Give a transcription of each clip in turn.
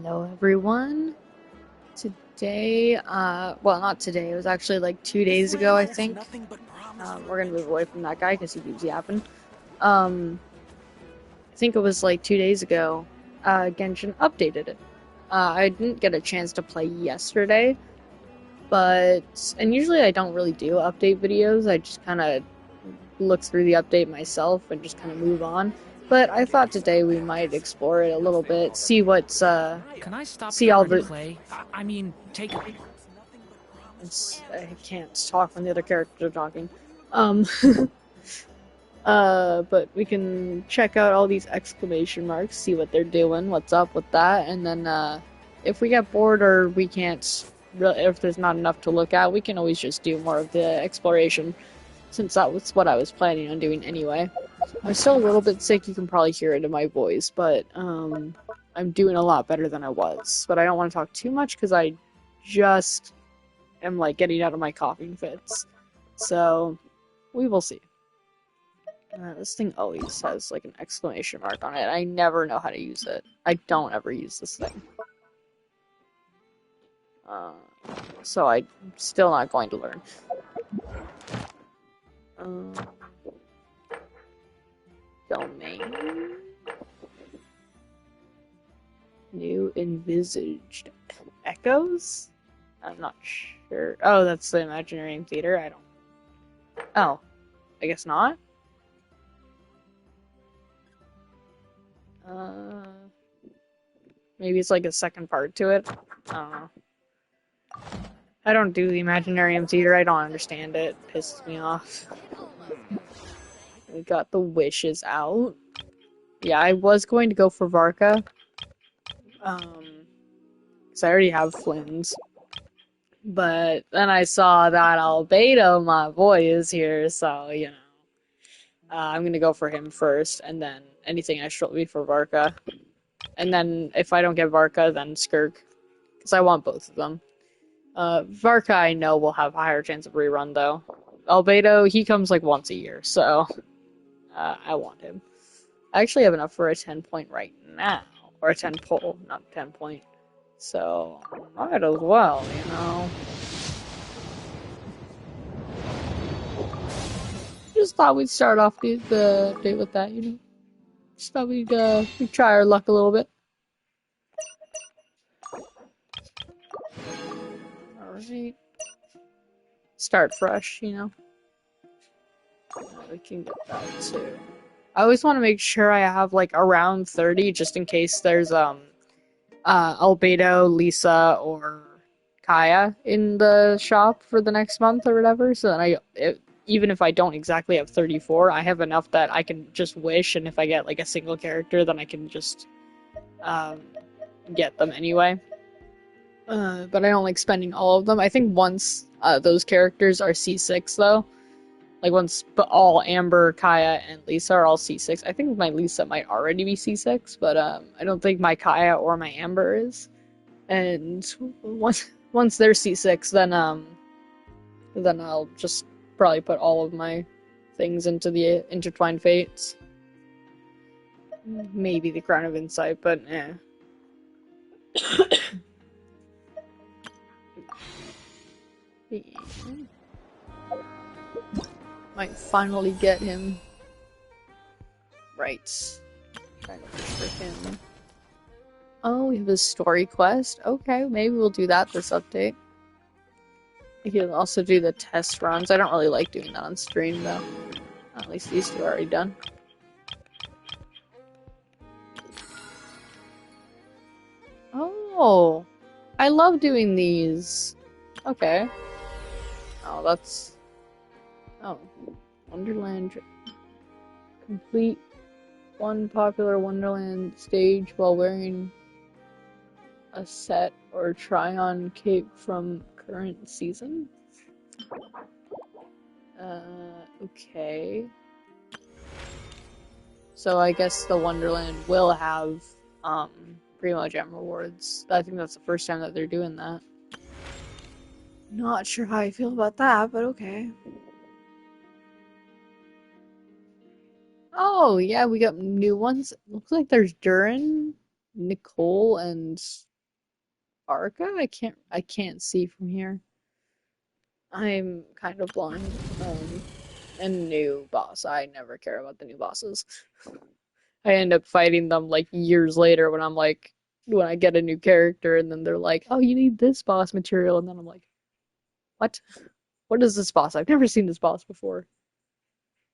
Hello, everyone. Today, well, not today. It was actually like 2 days ago, I think. We're gonna move away from that guy because he keeps yapping. Um, I think it was like 2 days ago. Genshin updated it. I didn't get a chance to play yesterday, and usually I don't really do update videos. I just kind of look through the update myself and just kind of move on. But I thought today we might explore it a little bit, Can I stop see here all and the play? I mean, take a. I can't talk when the other characters are talking. Um, but we can check out all these exclamation marks, see what they're doing, what's up with that, and then, if we get bored or we can't, if there's not enough to look at, we can always just do more of the exploration, since that was what I was planning on doing anyway. I'm still a little bit sick, you can probably hear it in my voice, but, I'm doing a lot better than I was. But I don't want to talk too much, because I just am like getting out of my coughing fits. So we will see. This thing always has like an exclamation mark on it. I never know how to use it. I don't ever use this thing. Uh, so I'm still not going to learn. Uh, Domain. New envisaged. Echoes? I'm not sure. Oh, that's the Imaginarium Theater? I don't. Oh, I guess not? Uh, Maybe it's like a second part to it. I don't know. I don't do the Imaginarium Theater. I don't understand it. It pisses me off. We got the wishes out. Yeah, I was going to go for Varka. Because I already have Flynn's. But then I saw that Albedo, my boy, is here, so, I'm gonna go for him first, and then anything extra will be for Varka. And then if I don't get Varka, then Skirk. Because I want both of them. Varka, I know, will have a higher chance of rerun, though. Albedo, he comes like once a year, so I want him. I actually have enough for a 10 point right now. Or a 10 pull, not 10 point. So, might as well, you know. Just thought we'd start off the day with that, you know. Just thought we'd try our luck a little bit. Alright. Start fresh, you know. We can get that too. I always want to make sure I have like around 30 just in case there's Albedo, Lisa, or Kaya in the shop for the next month or whatever. So that even if I don't exactly have 34, I have enough that I can just wish, and if I get like a single character, then I can just um, get them anyway. But I don't like spending all of them. I think once those characters are C6 though, like once all Amber, Kaya, and Lisa are all C6. I think my Lisa might already be C6, but I don't think my Kaya or my Amber is. And once they're C6, then I'll just probably put all of my things into the intertwined fates. Maybe the Crown of Insight, but eh. Might finally get him. Right. Trying to push for him. Oh, we have a story quest. Okay, maybe we'll do that this update. You can also do the test runs. I don't really like doing that on stream, though. At least these two are already done. Oh, I love doing these. Okay. Oh, that's... Oh. Wonderland. Complete one popular Wonderland stage while wearing a set or try-on cape from current season? Okay. So I guess the Wonderland will have, Primo Gem rewards. I think that's the first time that they're doing that. Not sure how I feel about that, but okay. Oh, yeah, we got new ones. Looks like there's Durin Nicole and Arca? I can't see from here. I'm kind of blind. And new boss. I never care about the new bosses. I end up fighting them like years later when I'm like when I get a new character and then they're like, "Oh, you need this boss material." And then I'm like, "What? What is this boss? I've never seen this boss before."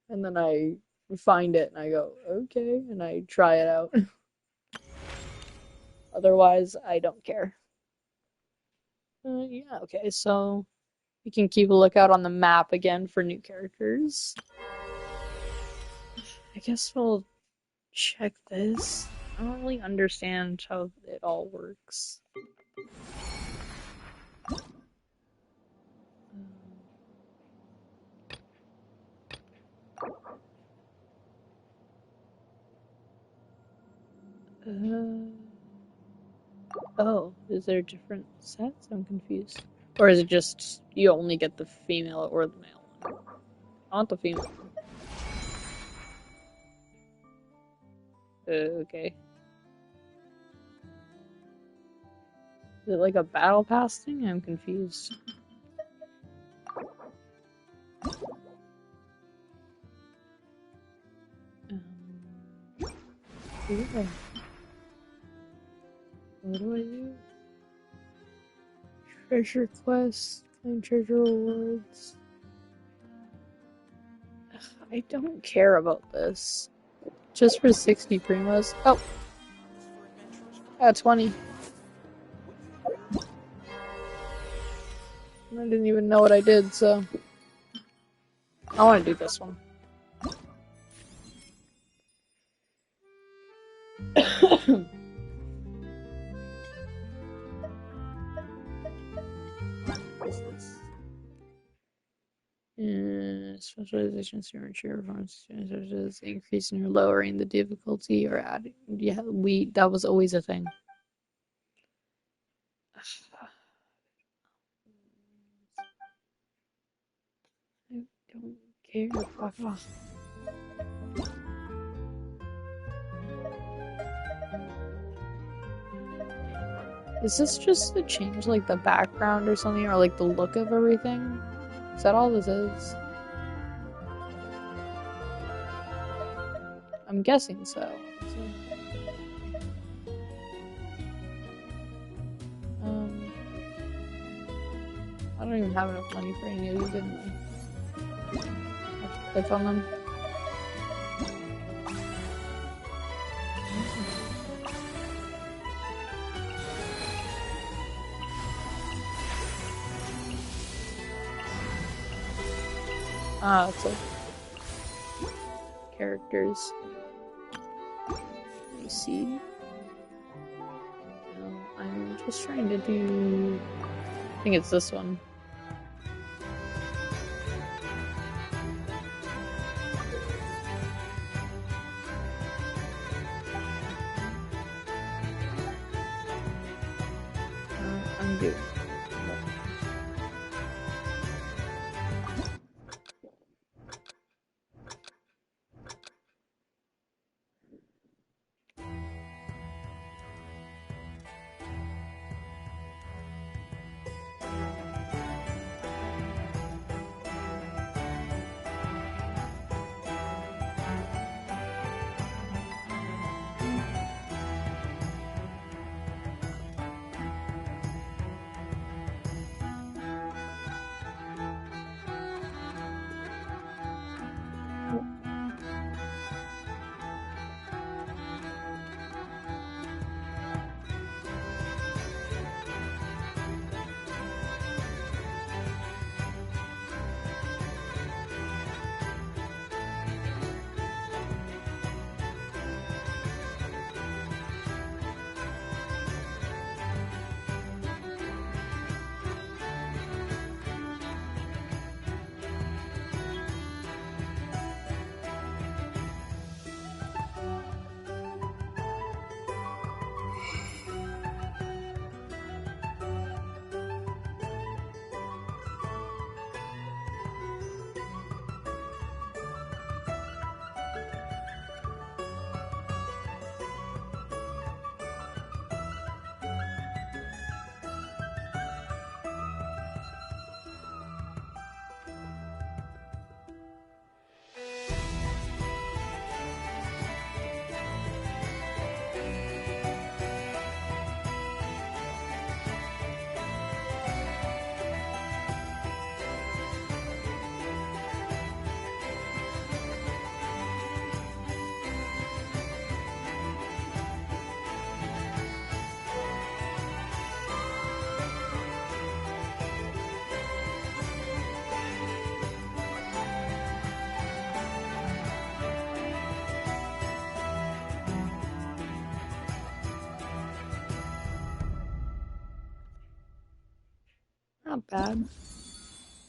And then I find it and I go, "Okay," and I try it out. Otherwise, I don't care. Yeah, okay, so we can keep a lookout on the map again for new characters. I guess we'll check this. I don't really understand how it all works. Uh, oh, is there different sets? I'm confused. Or is it just you only get the female or the male one? I want the female one. Okay. Is it like a battle pass thing? I'm confused. Yeah. What do I do? Treasure quest, claim treasure rewards. Ugh, I don't care about this. Just for 60 primos. Oh, I got 20. I didn't even know what I did, so I want to do this one. What is this? Specializations to ensure performance such as increasing or lowering the difficulty or adding. Yeah, that was always a thing. I don't care. Fuck off. Is this just to change like the background or something, or like the look of everything? Is that all this is? I'm guessing so. Um, I don't even have enough money for any of these anyway. I have to click on them. Ah, it's like characters. Let me see. No, I'm just trying to do. I think it's this one. Undo. not bad.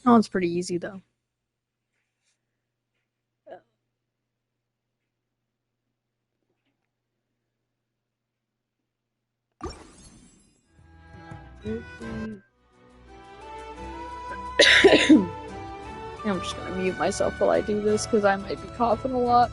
That one's pretty easy though. I'm just gonna mute myself while I do this because I might be coughing a lot.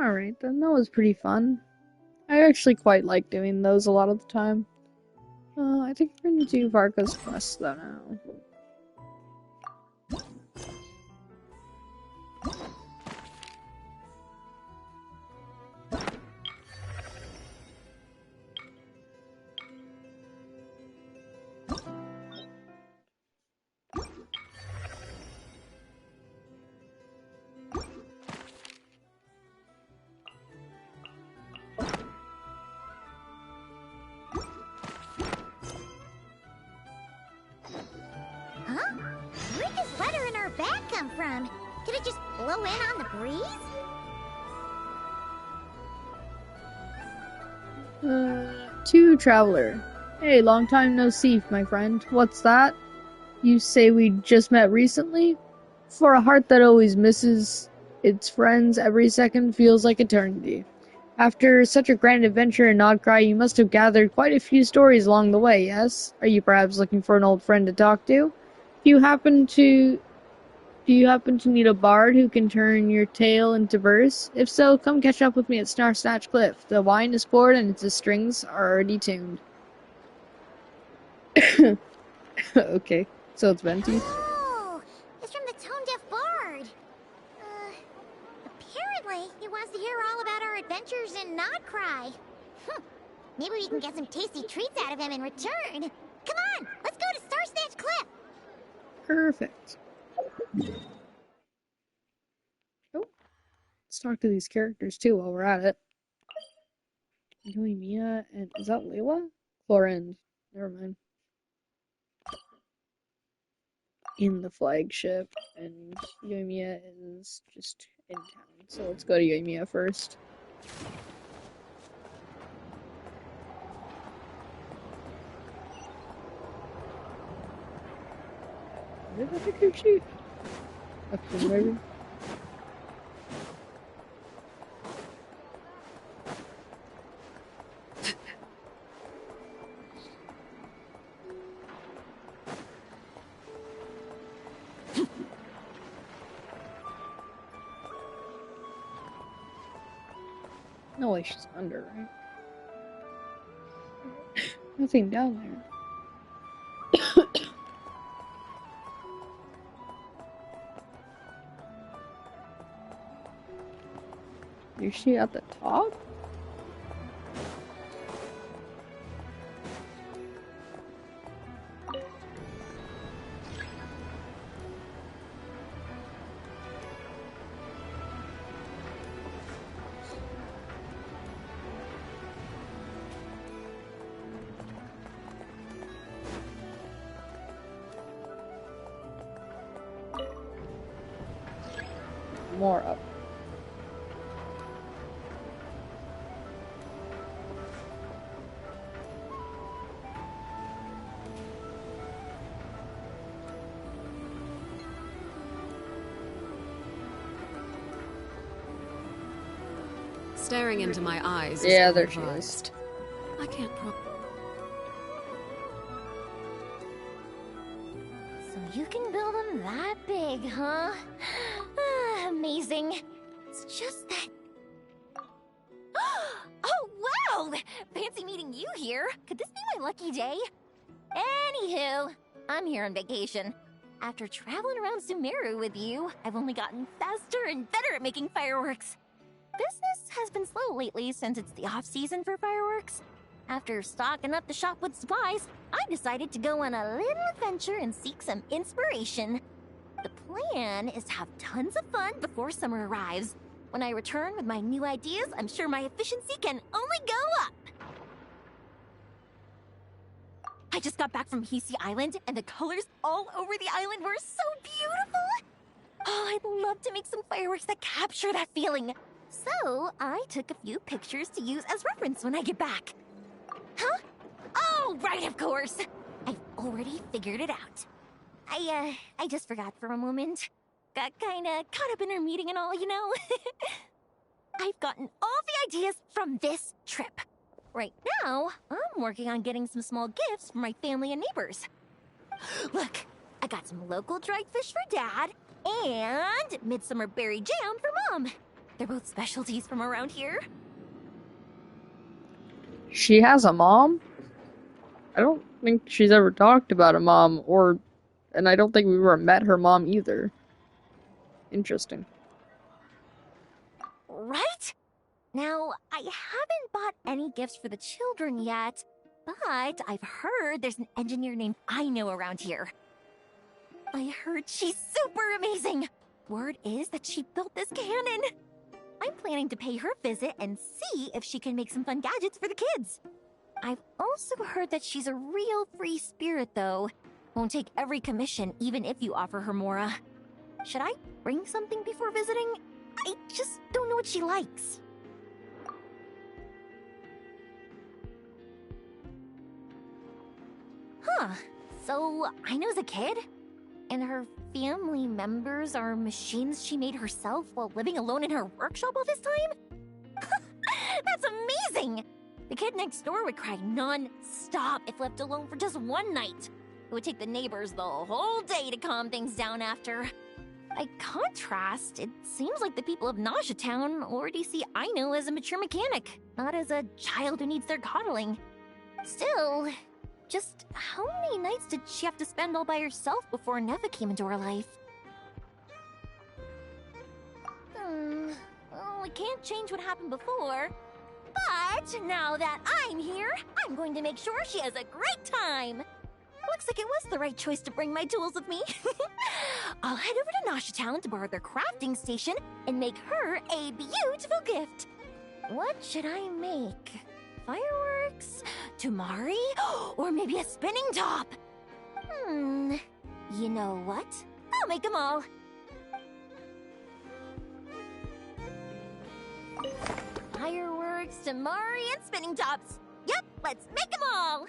Alright then, that was pretty fun. I actually quite like doing those a lot of the time. I think we're gonna do Varka's quest though now. Huh? Where'd this letter in our bag come from? Did it just blow in on the breeze? To Traveler. Hey, long time no see, my friend. What's that? You say we just met recently? For a heart that always misses its friends, every second feels like eternity. After such a grand adventure in Nodcry, you must have gathered quite a few stories along the way, yes? Are you perhaps looking for an old friend to talk to? Do you happen to need a bard who can turn your tale into verse? If so, come catch up with me at Snarl Cliff. The wine is poured and the strings are already tuned. Okay, so it's Venti. Oh, it's from the Tone Deaf Bard. Apparently he wants to hear all about our adventures in Nodcry. Maybe we can get some tasty treats out of him in return. Come on, let's go to Snatch Cliff. Perfect. Oh, let's talk to these characters too while we're at it. Mia and is that Layla? Florend. Never mind. In the flagship, and Yoimiya is just in town. So let's go to Yoimiya first. Where the heck is she? Up here, maybe? No way she's under, right? Nothing down there. Is she at the top? More up. Staring into my eyes. Yeah, there she is. I can't So you can build them that big, huh? Amazing. It's just that... Oh, wow! Fancy meeting you here. Could this be my lucky day? Anywho, I'm here on vacation. After traveling around Sumeru with you, I've only gotten faster and better at making fireworks. Business has been slow lately since it's the off-season for fireworks. After stocking up the shop with supplies, I decided to go on a little adventure and seek some inspiration. The plan is to have tons of fun before summer arrives. When I return with my new ideas, I'm sure my efficiency can only go up. I just got back from Hisi Island, and the colors all over the island were so beautiful! Oh, I'd love to make some fireworks that capture that feeling. So, I took a few pictures to use as reference when I get back. Huh? Oh, right, of course! I've already figured it out. I just forgot for a moment. Got kinda caught up in our meeting and all, you know? I've gotten all the ideas from this trip. Right now, I'm working on getting some small gifts for my family and neighbors. Look, I got some local dried fish for Dad, and midsummer berry jam for Mom. They're both specialties from around here. She has a mom? I don't think she's ever talked about a mom, and I don't think we've ever met her mom either. Interesting. Right? Now, I haven't bought any gifts for the children yet, but I've heard there's an engineer named Aino around here. I heard she's super amazing. Word is that she built this cannon. I'm planning to pay her a visit and see if she can make some fun gadgets for the kids. I've also heard that she's a real free spirit, though. Won't take every commission, even if you offer her Mora. Should I bring something before visiting? I just don't know what she likes. Huh. So, Aino's a kid? And her family members are machines she made herself while living alone in her workshop all this time? That's amazing! The kid next door would cry non-stop if left alone for just one night. It would take the neighbors the whole day to calm things down after. By contrast, it seems like the people of Nausea Town already see Aino as a mature mechanic, not as a child who needs their coddling. Still, just how many nights did she have to spend all by herself before Neva came into her life? Well, we can't change what happened before. But now that I'm here, I'm going to make sure she has a great time. Looks like it was the right choice to bring my tools with me. I'll head over to Nausea Town to borrow their crafting station and make her a beautiful gift. What should I make? Fireworks? Tamari? Or maybe a spinning top? You know what? I'll make them all. Fireworks, Tamari, and spinning tops. Yep, let's make them all.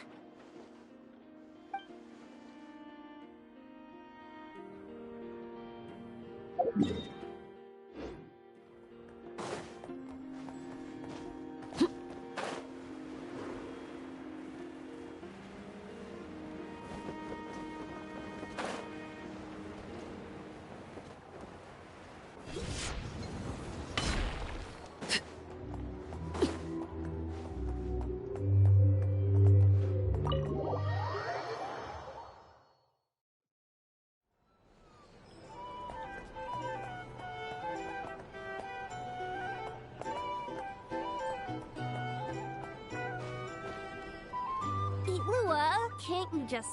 Lua, can't you just,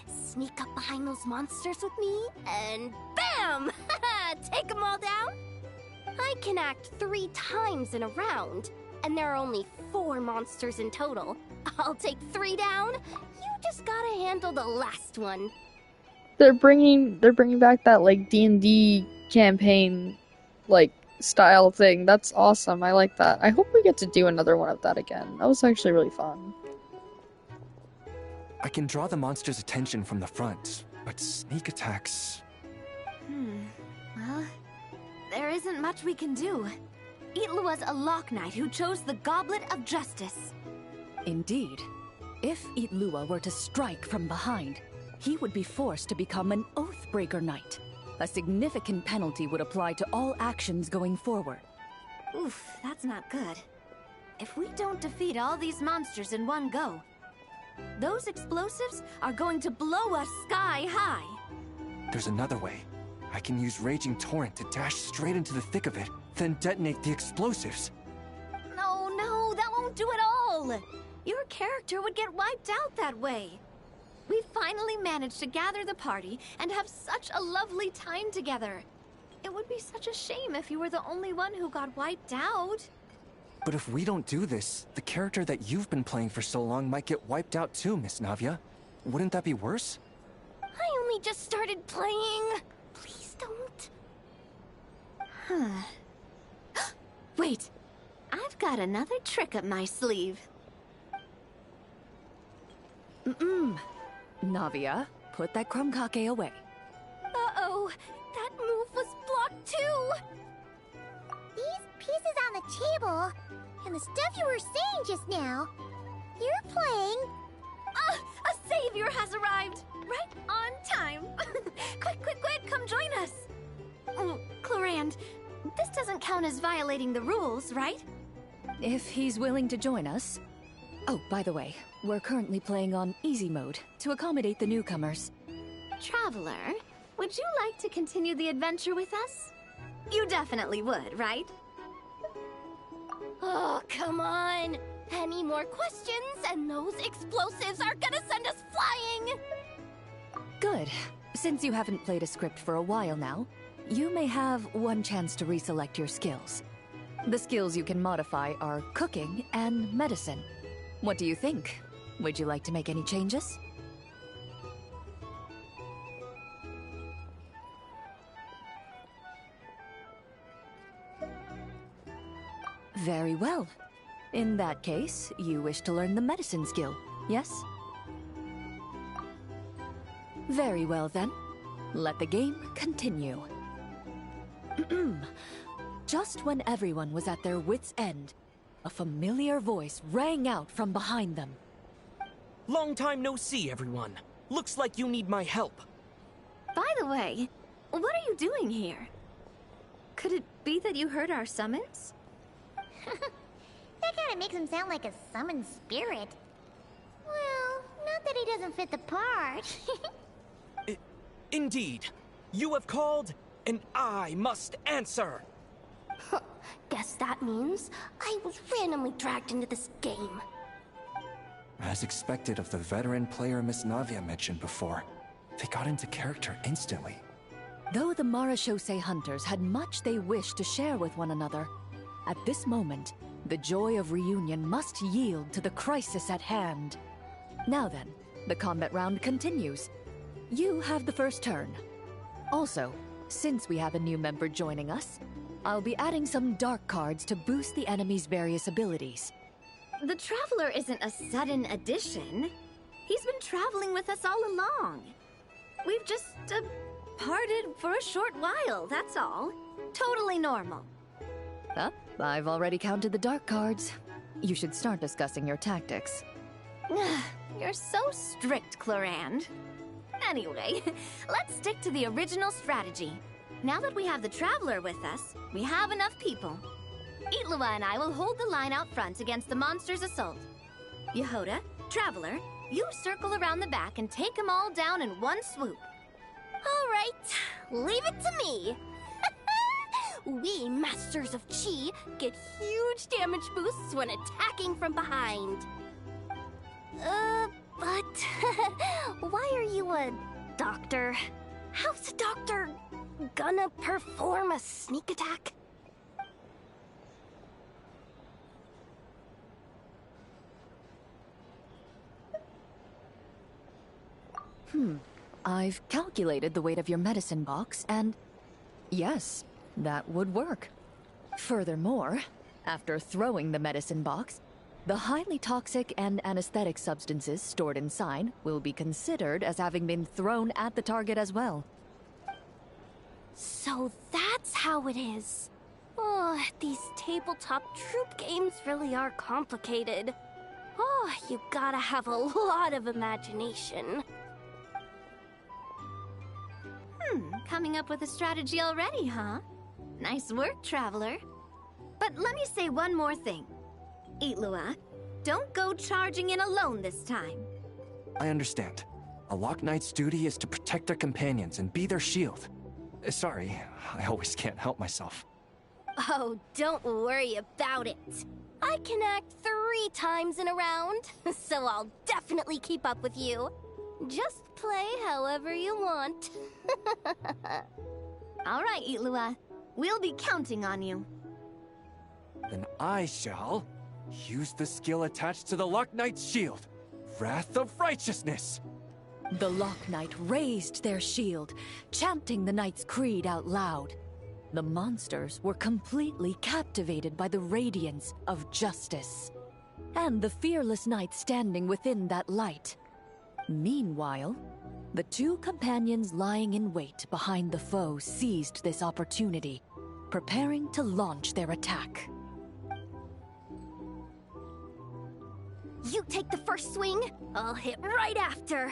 sneak up behind those monsters with me and BAM! Take them all down? I can act 3 times in a round, and there are only 4 monsters in total. I'll take 3 down. You just gotta handle the last one. They're bringing back that like D&D campaign like style thing. That's awesome. I like that. I hope we get to do another one of that again. That was actually really fun. I can draw the monster's attention from the front, but sneak attacks... Well, there isn't much we can do. Itlua's a Lock Knight who chose the Goblet of Justice. Indeed. If Itlua were to strike from behind, he would be forced to become an Oathbreaker Knight. A significant penalty would apply to all actions going forward. Oof, that's not good. If we don't defeat all these monsters in one go, those explosives are going to blow us sky high. There's another way. I can use Raging Torrent to dash straight into the thick of it, then detonate the explosives. No, that won't do it all. Your character would get wiped out that way. We finally managed to gather the party and have such a lovely time together. It would be such a shame if you were the only one who got wiped out. But if we don't do this, the character that you've been playing for so long might get wiped out too, Miss Navia. Wouldn't that be worse? I only just started playing. Please don't. Wait, I've got another trick up my sleeve. Navia, put that krumkake away. Uh-oh, that move was blocked too. These pieces on the table, and the stuff you were saying just now, you're playing... A savior has arrived! Right on time! Quick, come join us! Clorand, This doesn't count as violating the rules, right? If he's willing to join us. Oh, by the way, we're currently playing on easy mode to accommodate the newcomers. Traveler, would you like to continue the adventure with us? You definitely would, right? Oh, come on! Any more questions and those explosives are gonna send us flying! Good. Since you haven't played a script for a while now, you may have one chance to reselect your skills. The skills you can modify are cooking and medicine. What do you think? Would you like to make any changes? Very well. In that case, you wish to learn the medicine skill, yes? Very well then. Let the game continue. Just when everyone was at their wits' end, a familiar voice rang out from behind them. Long time no see, everyone. Looks like you need my help. By the way, what are you doing here? Could it be that you heard our summons? That kind of makes him sound like a summoned spirit. Well, not that he doesn't fit the part. Indeed. You have called, and I must answer. Guess that means I was randomly dragged into this game. As expected of the veteran player Miss Navia mentioned before, they got into character instantly. Though the Marachose hunters had much they wished to share with one another, at this moment, the joy of reunion must yield to the crisis at hand. Now then, the combat round continues. You have the first turn. Also, since we have a new member joining us, I'll be adding some dark cards to boost the enemy's various abilities. The Traveler isn't a sudden addition. He's been traveling with us all along. We've just, parted for a short while, that's all. Totally normal. I've already counted the dark cards. You should start discussing your tactics. You're so strict, Clorand. Anyway, let's stick to the original strategy. Now that we have the Traveler with us, we have enough people. Itlua and I will hold the line out front against the monster's assault. Yehoda, Traveler, you circle around the back and take them all down in one swoop. All right, leave it to me. We Masters of Chi get huge damage boosts when attacking from behind. But why are you a doctor? How's a doctor gonna perform a sneak attack? I've calculated the weight of your medicine box, and yes, that would work. Furthermore, after throwing the medicine box, the highly toxic and anesthetic substances stored inside will be considered as having been thrown at the target as well. So that's how it is. Oh, these tabletop troop games really are complicated. Oh, you gotta have a lot of imagination. Coming up with a strategy already, huh? Nice work, Traveler. But let me say one more thing. Itlua, don't go charging in alone this time. I understand. A Lock Knight's duty is to protect their companions and be their shield. Sorry, I always can't help myself. Oh, don't worry about it. I can act 3 times in a round, so I'll definitely keep up with you. Just play however you want. All right, Itlua. We'll be counting on you. Then I shall use the skill attached to the Lock Knight's shield, Wrath of Righteousness. The Lock Knight raised their shield, chanting the Knight's creed out loud. The monsters were completely captivated by the radiance of justice, and the fearless knight standing within that light. Meanwhile, the 2 companions lying in wait behind the foe seized this opportunity, preparing to launch their attack. You take the first swing, I'll hit right after.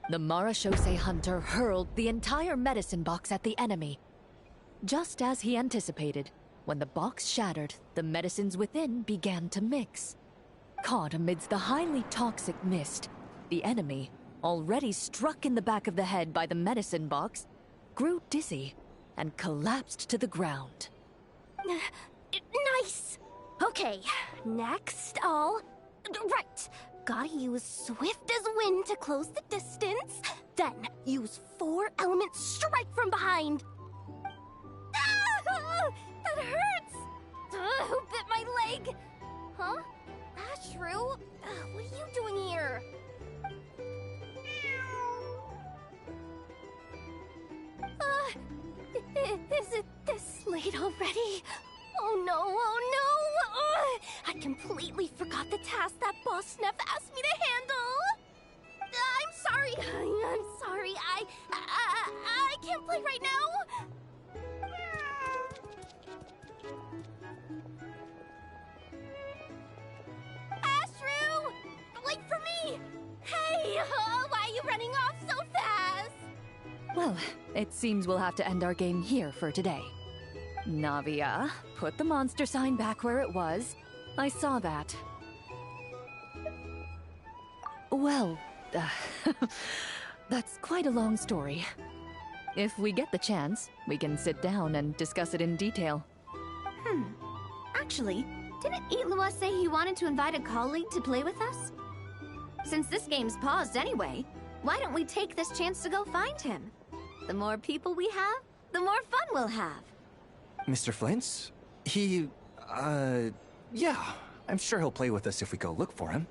the Marachose hunter hurled the entire medicine box at the enemy. Just as he anticipated, when the box shattered, the medicines within began to mix. Caught amidst the highly toxic mist, the enemy, already struck in the back of the head by the medicine box, grew dizzy and collapsed to the ground. Nice! Okay, next Right, gotta use swift as wind to close the distance, then use 4 element strike from behind. Ah! That hurts! Who bit my leg? Huh? Ashru? What are you doing here? Is it this late already? Oh no, oh no! I completely forgot the task that Boss Neff asked me to handle! I'm sorry, I'm sorry, I can't play right now! Ashru! Wait for me! Hey, why are you running off so fast? Well, it seems we'll have to end our game here for today. Navia, put the monster sign back where it was. I saw that. Well, that's quite a long story. If we get the chance, we can sit down and discuss it in detail. Actually, didn't Itlua say he wanted to invite a colleague to play with us? Since this game's paused anyway, why don't we take this chance to go find him? The more people we have, the more fun we'll have. Mr. Flint's? Yeah. I'm sure he'll play with us if we go look for him.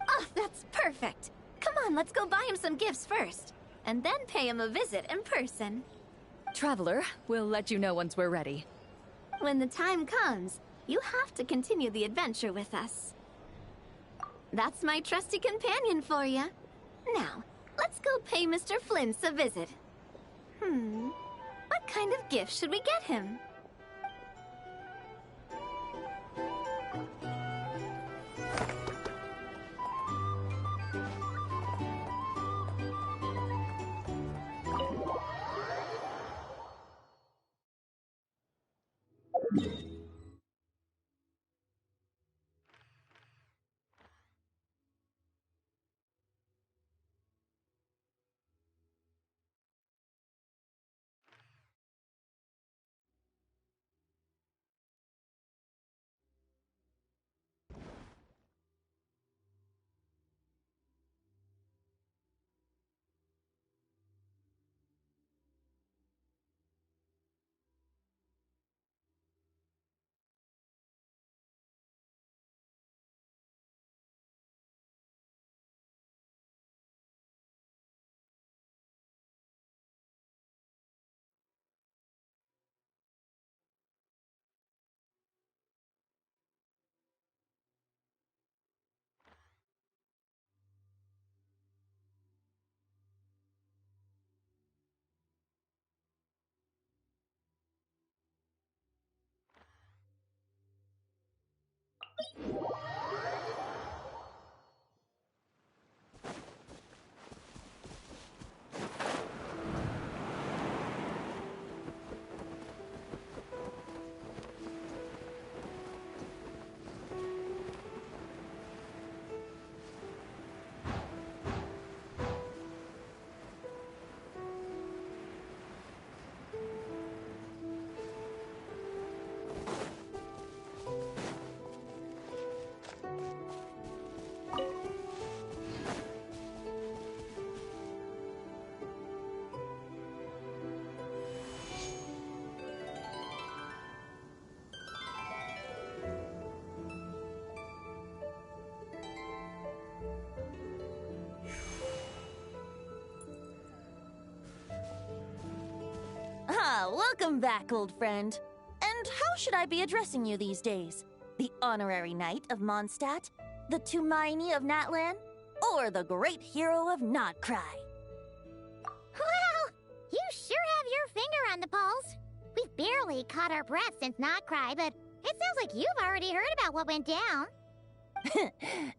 Oh, that's perfect. Come on, let's go buy him some gifts first, and then pay him a visit in person. Traveler, we'll let you know once we're ready. When the time comes, you have to continue the adventure with us. That's my trusty companion for you. Now, let's go pay Mr. Flint's a visit. What kind of gift should we get him? Welcome back, old friend. And how should I be addressing you these days? The honorary knight of Mondstadt? The Tumaini of Natlan? Or the great hero of Nodcry? Well, you sure have your finger on the pulse. We've barely caught our breath since Not Cry, but it sounds like you've already heard about what went down.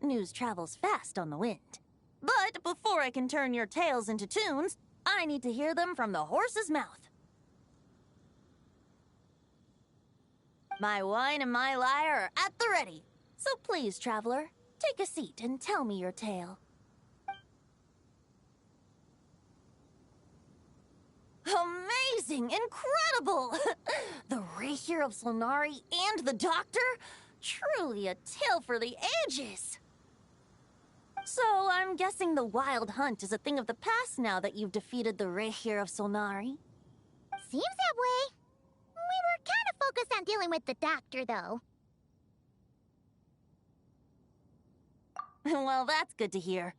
News travels fast on the wind. But before I can turn your tales into tunes, I need to hear them from the horse's mouth. My wine and my lyre are at the ready. So please, traveler, take a seat and tell me your tale. Amazing! Incredible! The Rapier of Solnari and the Doctor? Truly a tale for the ages! So, I'm guessing the Wild Hunt is a thing of the past now that you've defeated the Rapier of Solnari? Seems that way. We were kind of focused on dealing with the Doctor, though. Well, that's good to hear.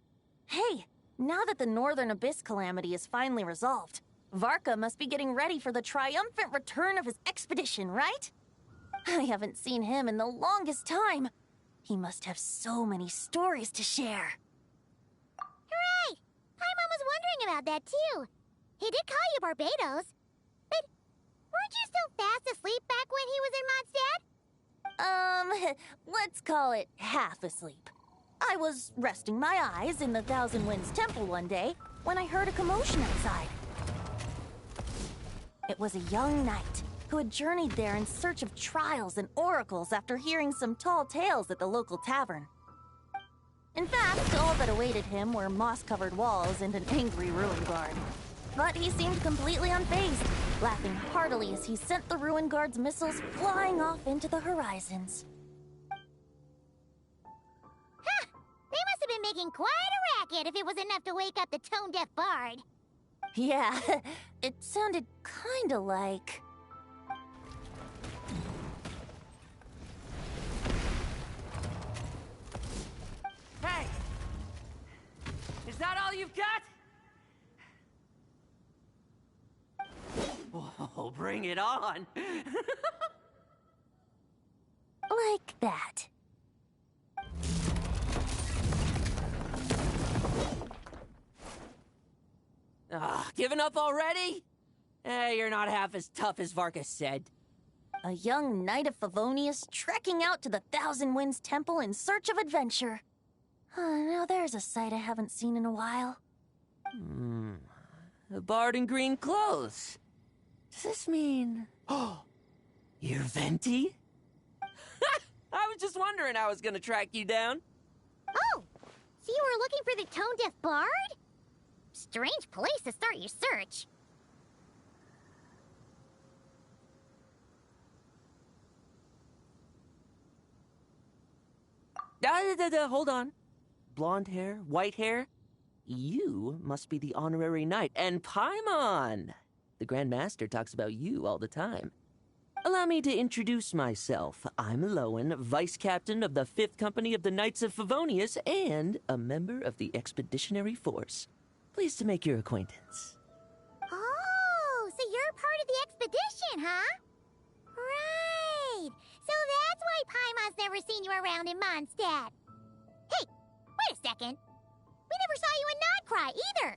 Hey, now that the Northern Abyss calamity is finally resolved, Varka must be getting ready for the triumphant return of his expedition, right? I haven't seen him in the longest time. He must have so many stories to share. Hooray! Paimon was wondering about that, too. He did call you Barbados. But weren't you still fast asleep back when he was in Mondstadt? Let's call it half asleep. I was resting my eyes in the Thousand Winds Temple one day when I heard a commotion outside. It was a young knight who had journeyed there in search of trials and oracles after hearing some tall tales at the local tavern. In fact, all that awaited him were moss-covered walls and an angry ruin guard. But he seemed completely unfazed, laughing heartily as he sent the ruin guard's missiles flying off into the horizons. Huh! They must have been making quite a racket if it was enough to wake up the tone-deaf bard. Yeah, it sounded kinda like... Hey! Is that all you've got? Whoa, bring it on! like that. Giving up already? Hey, you're not half as tough as Varka said. A young knight of Favonius trekking out to the Thousand Winds Temple in search of adventure. Now there's a sight I haven't seen in a while. A bard in green clothes. Does this mean... Oh, you're Venti? I was just wondering how I was gonna track you down. Oh! So you were looking for the tone-deaf bard? Strange place to start your search. Hold on. Blonde hair, white hair. You must be the honorary knight. And Paimon! The Grand Master talks about you all the time. Allow me to introduce myself. I'm Lowen, Vice Captain of the 5th Company of the Knights of Favonius and a member of the Expeditionary Force. Pleased to make your acquaintance. Oh, so you're part of the expedition, huh? Right. So that's why Paimon's never seen you around in Mondstadt. Hey, wait a second. We never saw you in Notcry either.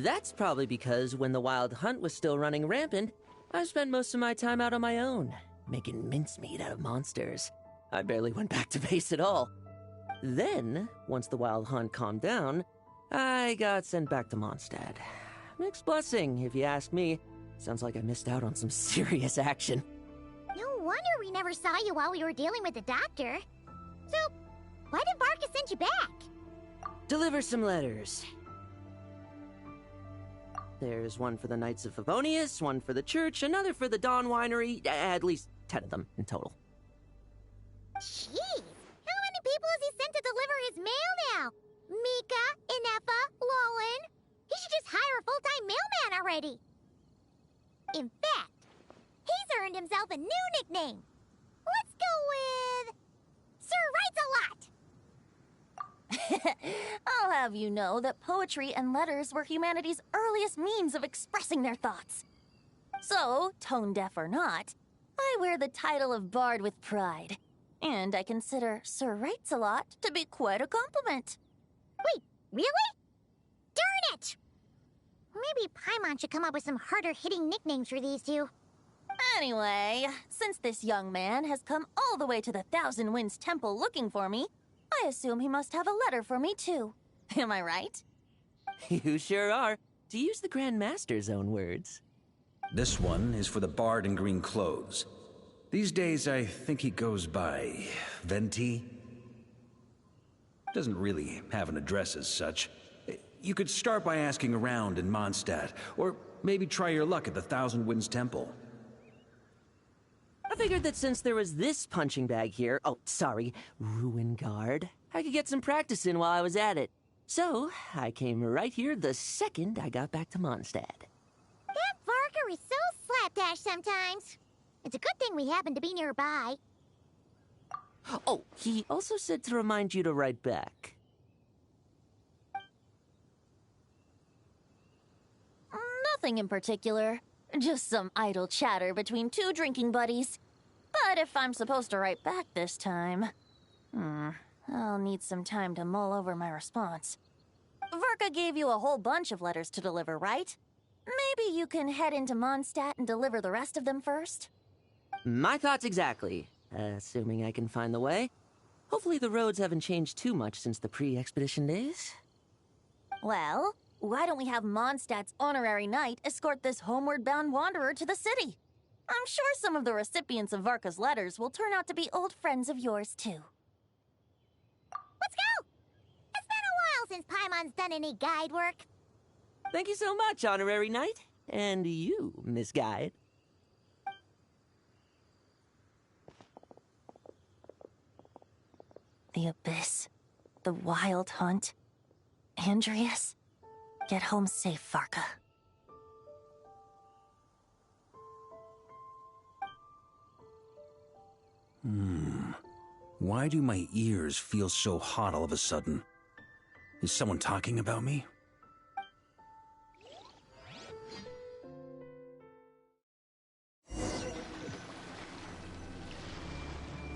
That's probably because when the Wild Hunt was still running rampant, I spent most of my time out on my own, making mincemeat out of monsters. I barely went back to base at all. Then, once the Wild Hunt calmed down, I got sent back to Mondstadt. Mixed blessing, if you ask me. Sounds like I missed out on some serious action. No wonder we never saw you while we were dealing with the Doctor. So, why did Varka send you back? Deliver some letters. There's one for the Knights of Favonius, one for the church, another for the Dawn Winery, at least 10 of them in total. Jeez, how many people has he sent to deliver his mail now? Mika, Inefa, Lowen. He should just hire a full-time mailman already. In fact, he's earned himself a new nickname. Let's go with... Sir Writes-A-Lot. I'll have you know that poetry and letters were humanity's earliest means of expressing their thoughts. So, tone deaf or not, I wear the title of Bard with pride. And I consider Sir Writes-A-Lot to be quite a compliment. Wait, really? Darn it! Maybe Paimon should come up with some harder-hitting nicknames for these two. Anyway, since this young man has come all the way to the Thousand Winds Temple looking for me, I assume he must have a letter for me too. Am I right? You sure are. To use the Grand Master's own words. This one is for the bard in green clothes. These days, I think he goes by Venti. Doesn't really have an address as such. You could start by asking around in Mondstadt, or maybe try your luck at the Thousand Winds Temple. I figured that since there was this punching bag here, Ruin Guard, I could get some practice in while I was at it. So, I came right here the second I got back to Mondstadt. That Varker is so slapdash sometimes. It's a good thing we happen to be nearby. Oh, he also said to remind you to write back. Nothing in particular. Just some idle chatter between two drinking buddies. But if I'm supposed to write back this time... I'll need some time to mull over my response. Verka gave you a whole bunch of letters to deliver, right? Maybe you can head into Mondstadt and deliver the rest of them first? My thoughts exactly. Assuming I can find the way. Hopefully the roads haven't changed too much since the pre-expedition days. Well, why don't we have Mondstadt's honorary knight escort this homeward-bound wanderer to the city? I'm sure some of the recipients of Varka's letters will turn out to be old friends of yours, too. Let's go! It's been a while since Paimon's done any guide work. Thank you so much, honorary knight. And you, Miss Guide. The Abyss. The Wild Hunt. Andreas. Get home safe, Varka. Why do my ears feel so hot all of a sudden? Is someone talking about me?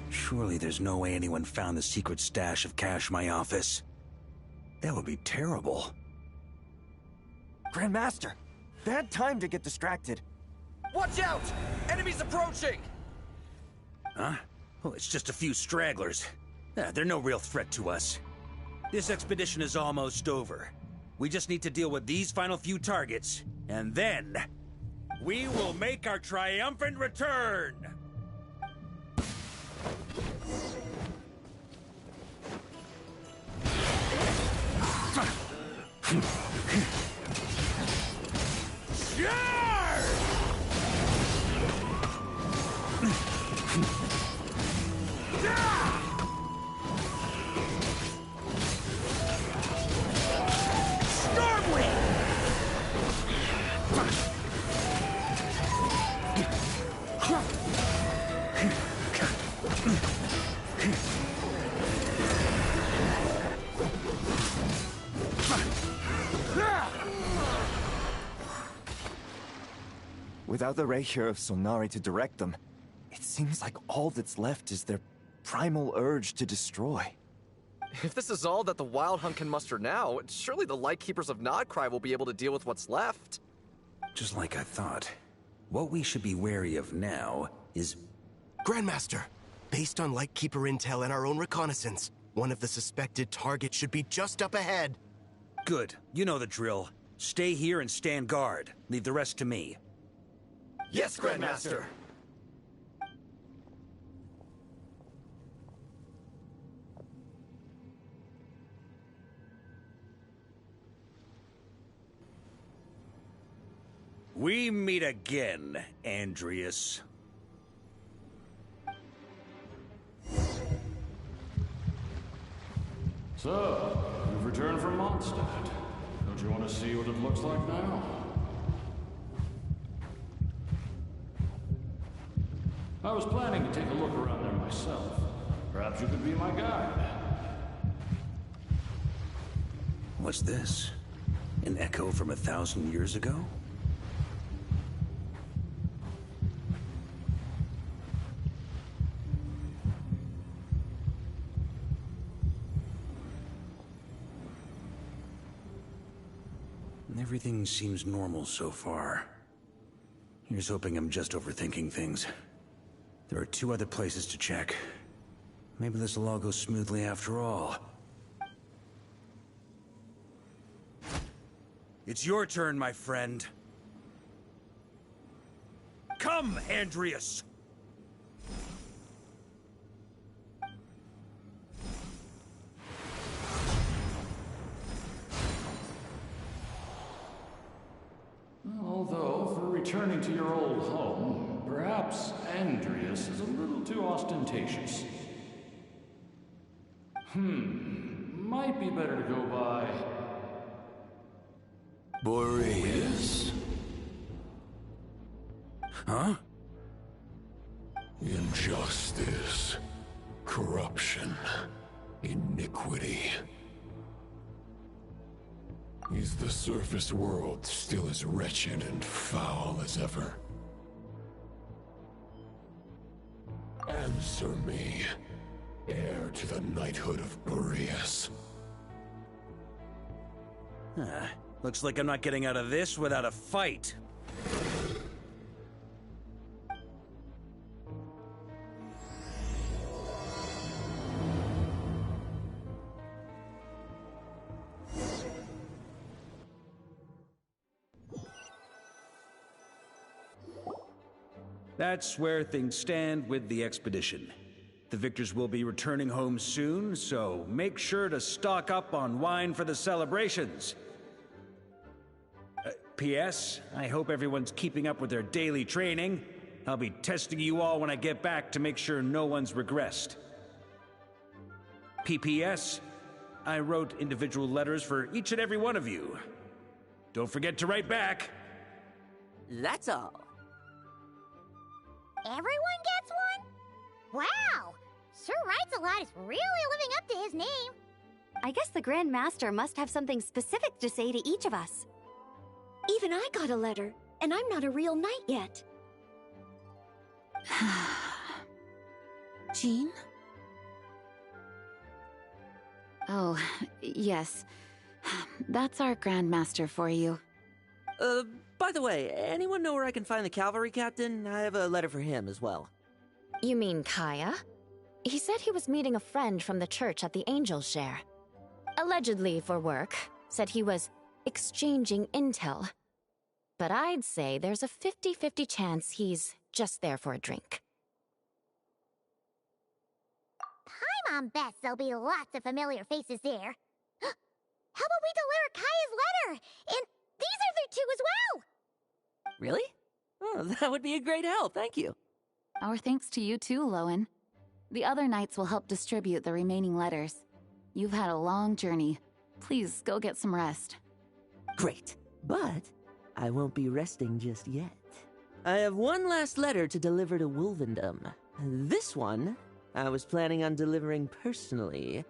Surely there's no way anyone found the secret stash of cash in my office. That would be terrible. Grandmaster! Bad time to get distracted. Watch out! Enemies approaching! Huh? Well, it's just a few stragglers. They're no real threat to us. This expedition is almost over. We just need to deal with these final few targets, and then... we will make our triumphant return! Without the Reikir of Solnari to direct them, it seems like all that's left is their primal urge to destroy. If this is all that the Wild Hunt can muster now, surely the Lightkeepers of Nodcry will be able to deal with what's left. Just like I thought. What we should be wary of now is... Grandmaster, based on Lightkeeper intel and our own reconnaissance, one of the suspected targets should be just up ahead. Good. You know the drill. Stay here and stand guard. Leave the rest to me. Yes, Grandmaster! We meet again, Andreas. So, you've returned from Mondstadt. Don't you want to see what it looks like now? I was planning to take a look around there myself. Perhaps you could be my guide. What's this? An echo from 1,000 years ago? Everything seems normal so far. Here's hoping I'm just overthinking things. There are 2 other places to check. Maybe this will all go smoothly after all. It's your turn, my friend. Come, Andreas! Although, for returning to your old home, perhaps Andreas is a little too ostentatious. Might be better to go by... Boreas. Huh? Injustice, corruption, iniquity. Is the surface world still as wretched and foul as ever? Answer me, heir to the knighthood of Boreas. Looks like I'm not getting out of this without a fight. That's where things stand with the expedition. The victors will be returning home soon, so make sure to stock up on wine for the celebrations. P.S. I hope everyone's keeping up with their daily training. I'll be testing you all when I get back to make sure no one's regressed. P.P.S. I wrote individual letters for each and every one of you. Don't forget to write back. That's all. Everyone gets one? Wow! Sir Writes-A-Lot is really living up to his name. I guess the Grand Master must have something specific to say to each of us. Even I got a letter, and I'm not a real knight yet. Jean? Oh, yes. That's our Grandmaster for you. By the way, anyone know where I can find the cavalry captain? I have a letter for him as well. You mean Kaya? He said he was meeting a friend from the church at the Angel's Share. Allegedly for work. Said he was exchanging intel. But I'd say there's a 50-50 chance he's just there for a drink. Paimon bets there'll be lots of familiar faces there. How about we deliver Kaya's letter? And these other two as well! Really? Oh, that would be a great help, thank you. Our thanks to you too, Lowen. The other knights will help distribute the remaining letters. You've had a long journey. Please go get some rest. Great, but I won't be resting just yet. I have one last letter to deliver to Wolvendom. This one, I was planning on delivering personally.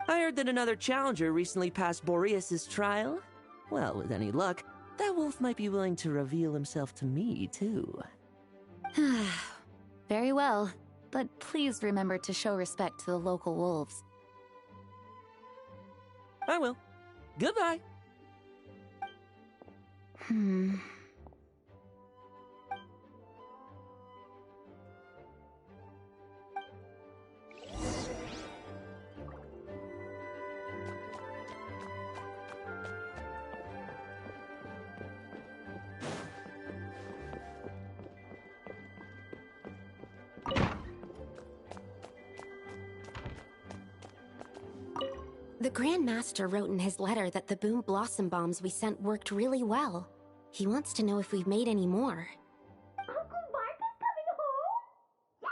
I heard that another challenger recently passed Boreas' trial. Well, with any luck, that wolf might be willing to reveal himself to me, too. Very well, but please remember to show respect to the local wolves. I will. Goodbye. The Grand Master wrote in his letter that the Boom Blossom bombs we sent worked really well. He wants to know if we've made any more. Uncle Mark is coming home? Yay!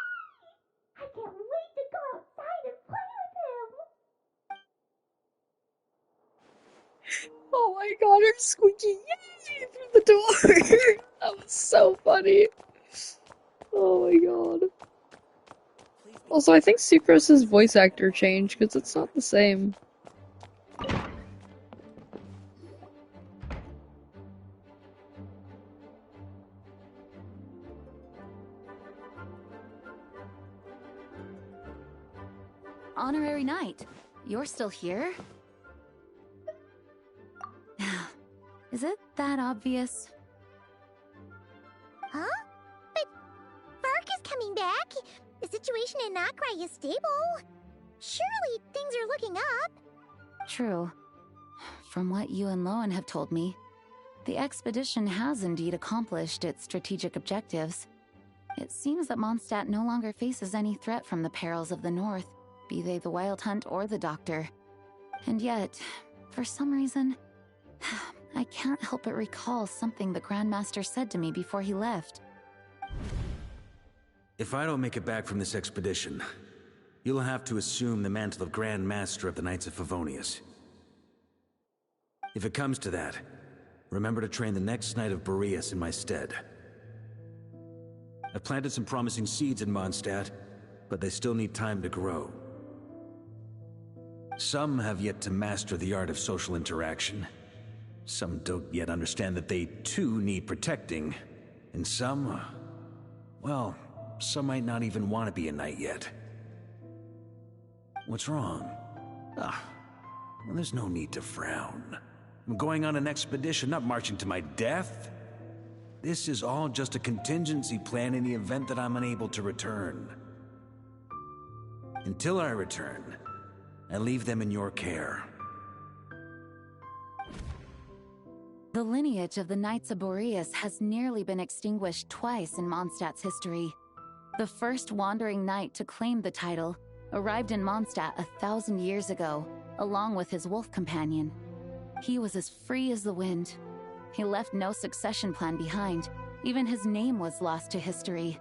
I can't wait to go outside and play with him! Oh my god, her squeaky yay through the door! That was so funny. Oh my god. Also, I think Sucrose's voice actor changed, because it's not the same. Honorary Knight, you're still here? Is it that obvious? Huh? But Vark is coming back. The situation in Nokrai is stable. Surely things are looking up. True. From what you and Lowen have told me, The expedition has indeed accomplished its strategic objectives. It seems that Mondstadt no longer faces any threat from the perils of the North, be they the Wild Hunt or the Doctor. And yet, for some reason, I can't help but recall something the Grandmaster said to me before he left. If I don't make it back from this expedition, you'll have to assume the mantle of Grand Master of the Knights of Favonius. If it comes to that, remember to train the next Knight of Boreas in my stead. I've planted some promising seeds in Mondstadt, but they still need time to grow. Some have yet to master the art of social interaction. Some don't yet understand that they too need protecting. And some, well, some might not even want to be a knight yet. What's wrong? Well, there's no need to frown. I'm going on an expedition, not marching to my death. This is all just a contingency plan in the event that I'm unable to return. Until I return, I leave them in your care. The lineage of the Knights of Boreas has nearly been extinguished twice in Mondstadt's history. The first wandering knight to claim the title arrived in Mondstadt 1,000 years ago, along with his wolf companion. He was as free as the wind. He left no succession plan behind. Even his name was lost to history.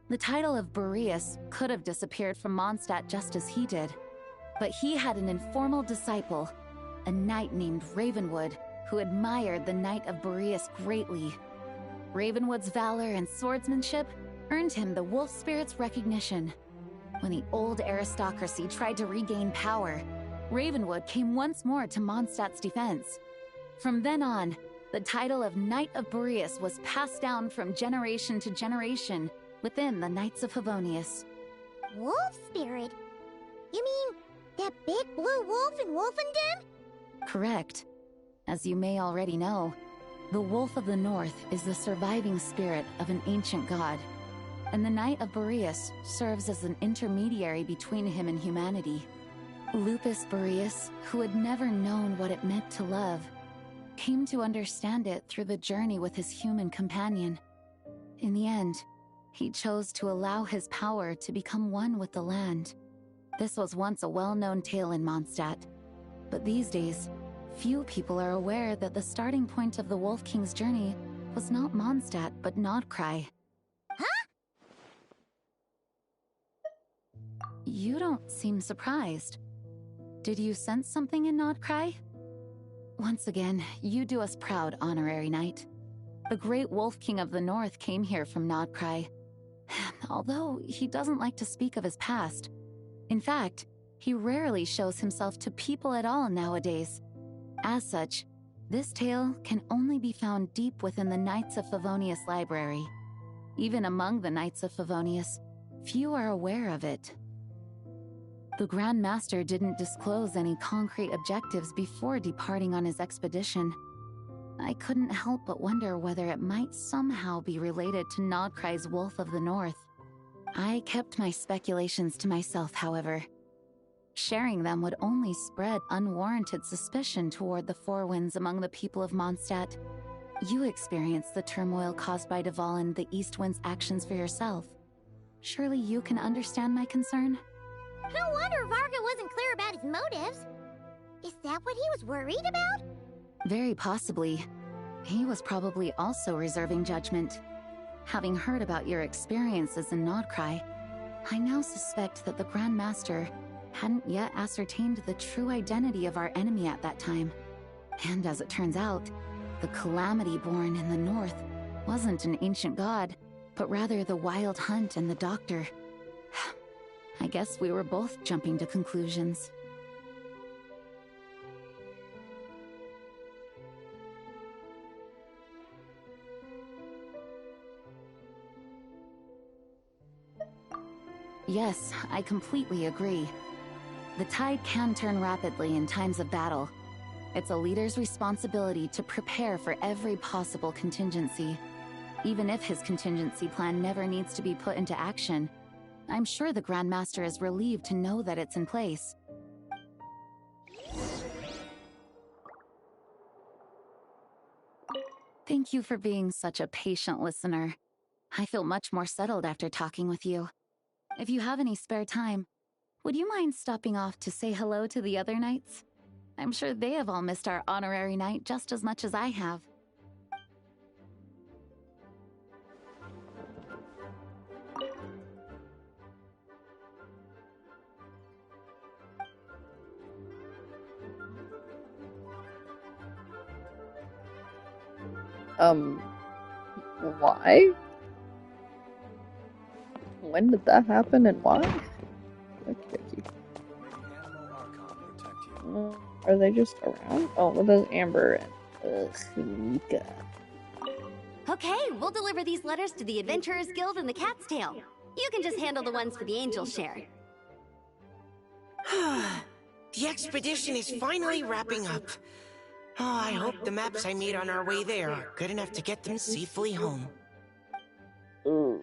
The title of Boreas could have disappeared from Mondstadt just as he did. But he had an informal disciple, a knight named Ravenwood, who admired the Knight of Boreas greatly. Ravenwood's valor and swordsmanship earned him the wolf spirit's recognition. When the old aristocracy tried to regain power, Ravenwood came once more to Mondstadt's defense. From then on, the title of Knight of Boreas was passed down from generation to generation within the Knights of Favonius. Wolf spirit? You mean that big blue wolf in Wolfenden? Correct. As you may already know, the Wolf of the North is the surviving spirit of an ancient god, and the Knight of Boreas serves as an intermediary between him and humanity. Lupus Boreas, who had never known what it meant to love, came to understand it through the journey with his human companion. In the end, he chose to allow his power to become one with the land. This was once a well-known tale in Mondstadt, but these days, few people are aware that the starting point of the Wolf King's journey was not Mondstadt, but Nodcry. Huh? You don't seem surprised. Did you sense something in Nodcry? Once again, you do us proud, Honorary Knight. The great Wolf King of the North came here from Nodcry, although he doesn't like to speak of his past. In fact, he rarely shows himself to people at all nowadays. As such, this tale can only be found deep within the Knights of Favonius library. Even among the Knights of Favonius, few are aware of it. The Grand Master didn't disclose any concrete objectives before departing on his expedition. I couldn't help but wonder whether it might somehow be related to Nodcry's Wolf of the North. I kept my speculations to myself, however. Sharing them would only spread unwarranted suspicion toward the Four Winds among the people of Mondstadt. You experienced the turmoil caused by Duval and the East Wind's actions for yourself. Surely you can understand my concern? No wonder Varga wasn't clear about his motives. Is that what he was worried about? Very possibly. He was probably also reserving judgment. Having heard about your experiences in Nodcry, I now suspect that the Grand Master hadn't yet ascertained the true identity of our enemy at that time. And as it turns out, the calamity born in the north wasn't an ancient god, but rather the Wild Hunt and the Doctor. I guess we were both jumping to conclusions. Yes, I completely agree. The tide can turn rapidly in times of battle. It's a leader's responsibility to prepare for every possible contingency. Even if his contingency plan never needs to be put into action, I'm sure the Grand Master is relieved to know that it's in place. Thank you for being such a patient listener. I feel much more settled after talking with you. If you have any spare time, would you mind stopping off to say hello to the other knights? I'm sure they have all missed our honorary knight just as much as I have. Why? When did that happen and why? Okey-dokey. Are they just around? Oh, well, there's Amber and Mika. Okay, we'll deliver these letters to the Adventurers Guild and the Cat's Tail. You can just handle the ones for the Angel share. The expedition is finally wrapping up. Oh, I hope the maps I made on our way there are good enough to get them safely home. Ooh.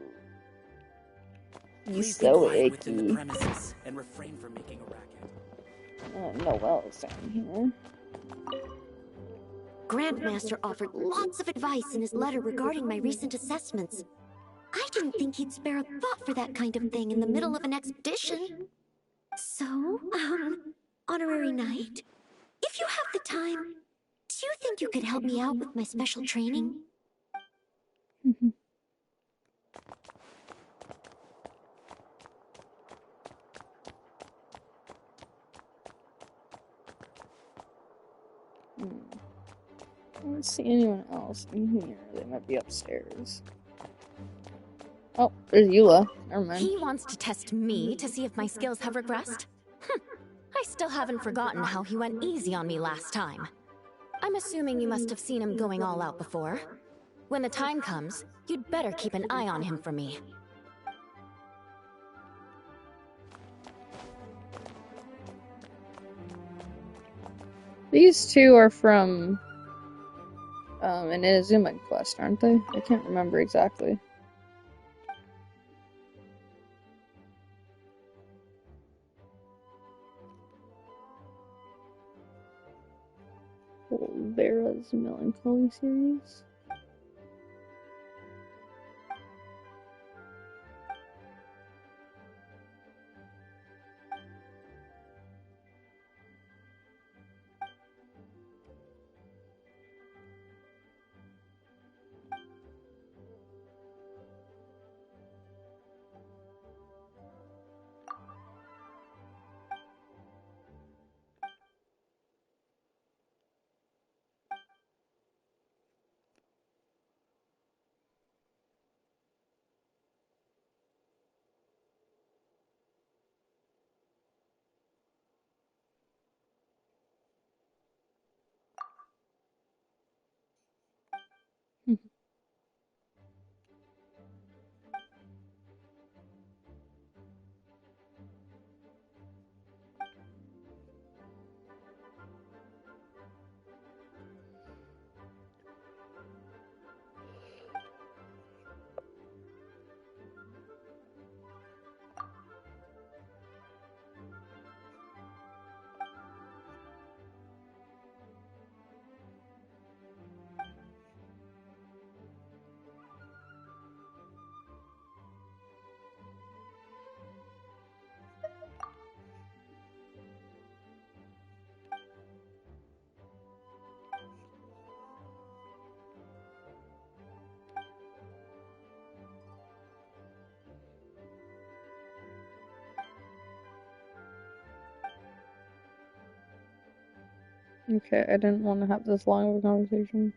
Please so be quiet icky. within the premises and refrain from making a racket. Noelle's down here. Grandmaster offered lots of advice in his letter regarding my recent assessments. I didn't think he'd spare a thought for that kind of thing in the middle of an expedition. So, honorary knight, if you have the time, do you think you could help me out with my special training? I don't see anyone else in here. They might be upstairs. Oh, there's Eula. Never mind. He wants to test me to see if my skills have regressed? I still haven't forgotten how he went easy on me last time. I'm assuming you must have seen him going all out before. When the time comes, you'd better keep an eye on him for me. These two are from an Inazuma quest, aren't they? I can't remember exactly. Vera's Melancholy series. Okay, I didn't want to have this long of a conversation.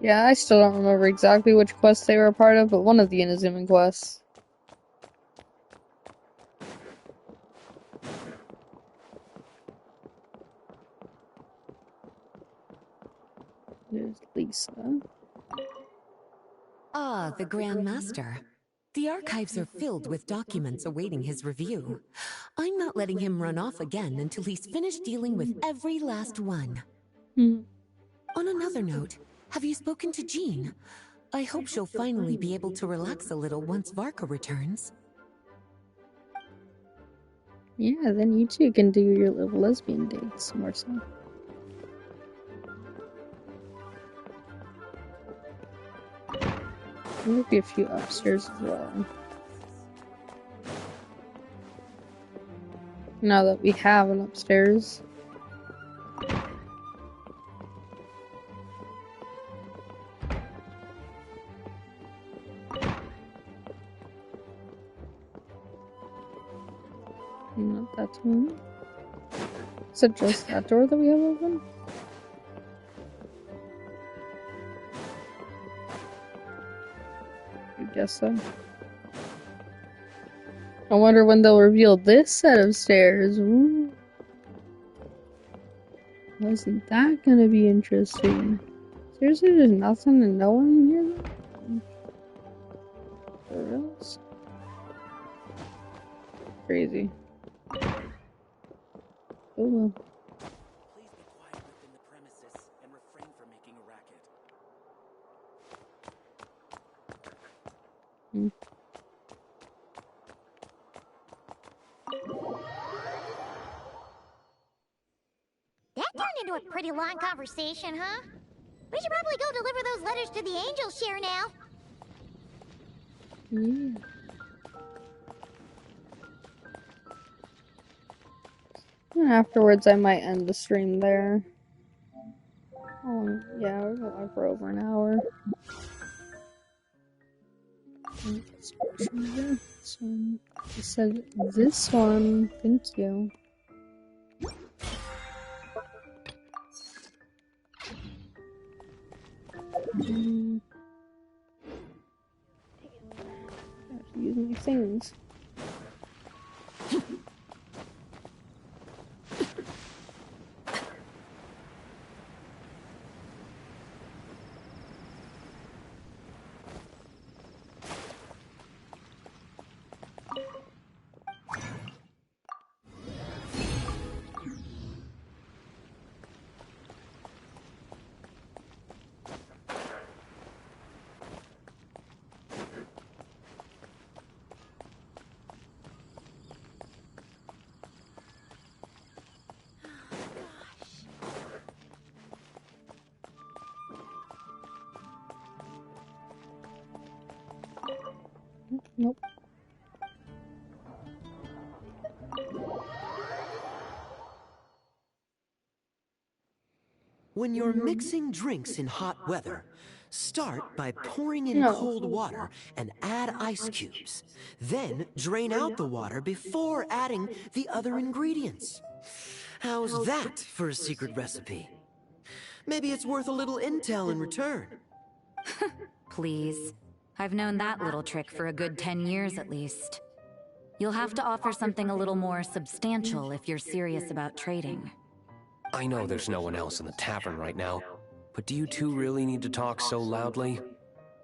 Yeah, I still don't remember exactly which quest they were a part of, but one of the Inazuma quests. There's Lisa. Ah, the Grand Master. The archives are filled with documents awaiting his review. I'm not letting him run off again until he's finished dealing with every last one. On another note, have you spoken to Jean? I hope she'll finally be able to relax a little once Varka returns. Yeah, then you two can do your little lesbian dates more so. There might be a few upstairs as well. Now that we have an upstairs. Not that one. Is it just that door that we have open? I guess so. I wonder when they'll reveal this set of stairs. Ooh. Wasn't that gonna be interesting? Seriously, there's nothing and no one in here though? For reals? Crazy. Oh well. Please be quiet within the premises and refrain from making a racket. That turned into a pretty long conversation, huh? We should probably go deliver those letters to the angel share now. Yeah. And afterwards, I might end the stream there. Oh, yeah, we're going for over an hour. So, I said this one. Thank you. I have to use my things. Nope. When you're mixing drinks in hot weather, start by pouring in cold water and add ice cubes. Then drain out the water before adding the other ingredients. How's that for a secret recipe? Maybe it's worth a little intel in return. Please. I've known that little trick for a good 10 years at least. You'll have to offer something a little more substantial if you're serious about trading. I know there's no one else in the tavern right now, but do you two really need to talk so loudly?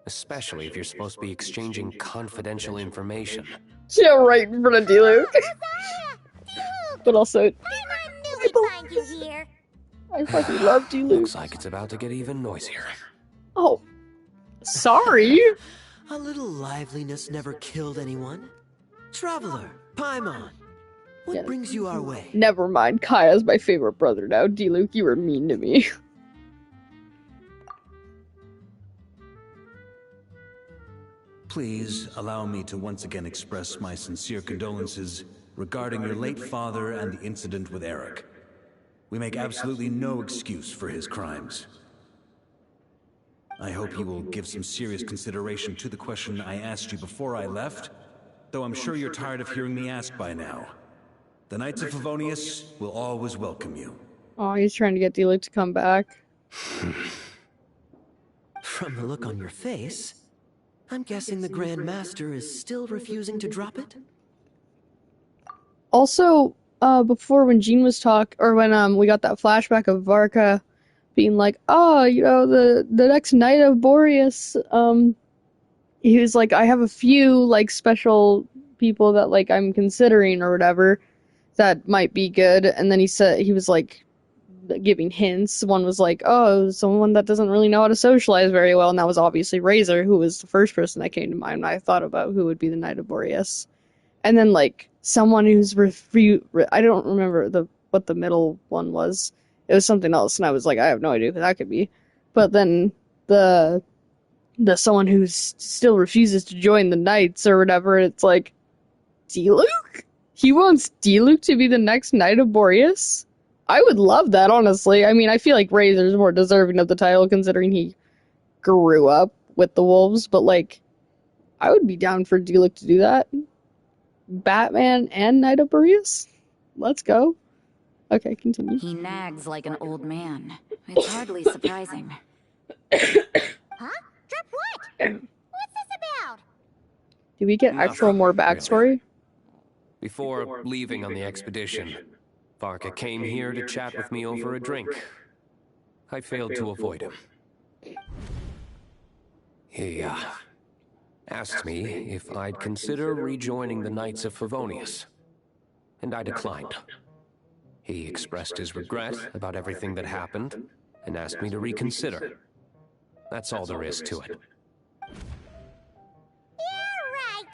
Especially if you're supposed to be exchanging confidential information. Yeah, right in front of D-Luke. But also, I knew we'd find you here. I fucking love D-Luke. Looks like it's about to get even noisier. Oh, sorry. A little liveliness never killed anyone. Traveler, Paimon, what brings you our way? Never mind, Kaya's my favorite brother now. D-Luke, you were mean to me. Please allow me to once again express my sincere condolences regarding your late father and the incident with Eric. We make absolutely no excuse for his crimes. I hope you will give some serious consideration to the question I asked you before I left, though I'm sure you're tired of hearing me ask by now. The Knights of Favonius will always welcome you. Oh, he's trying to get D-Luke to come back. From the look on your face, I'm guessing the Grand Master is still refusing to drop it? Also, before when Jean was when we got that flashback of Varka being like, oh, you know, the next Knight of Boreas, he was like, I have a few, like, special people that, like, I'm considering or whatever that might be good. And then he was like, giving hints. One was like, oh, someone that doesn't really know how to socialize very well, and that was obviously Razor, who was the first person that came to mind when I thought about who would be the Knight of Boreas. And then, like, someone who's I don't remember what the middle one was. It was something else, and I was like, I have no idea who that could be. But then the someone who still refuses to join the Knights or whatever, it's like, Diluc? He wants Diluc to be the next Knight of Boreas? I would love that, honestly. I mean, I feel like Razor's more deserving of the title considering he grew up with the wolves, but like, I would be down for Diluc to do that. Batman and Knight of Boreas? Let's go. Okay, continue. He nags like an old man. It's hardly surprising. Huh? Drip what? What's this about? Do we get actual more backstory? Before leaving on the expedition, Varka came here to chat with me over a drink. I failed to avoid him. He, asked me if I'd consider rejoining the Knights of Favonius, and I declined. He expressed his regret about everything that happened, and asked me to reconsider. That's all there is to it. Yeah, right.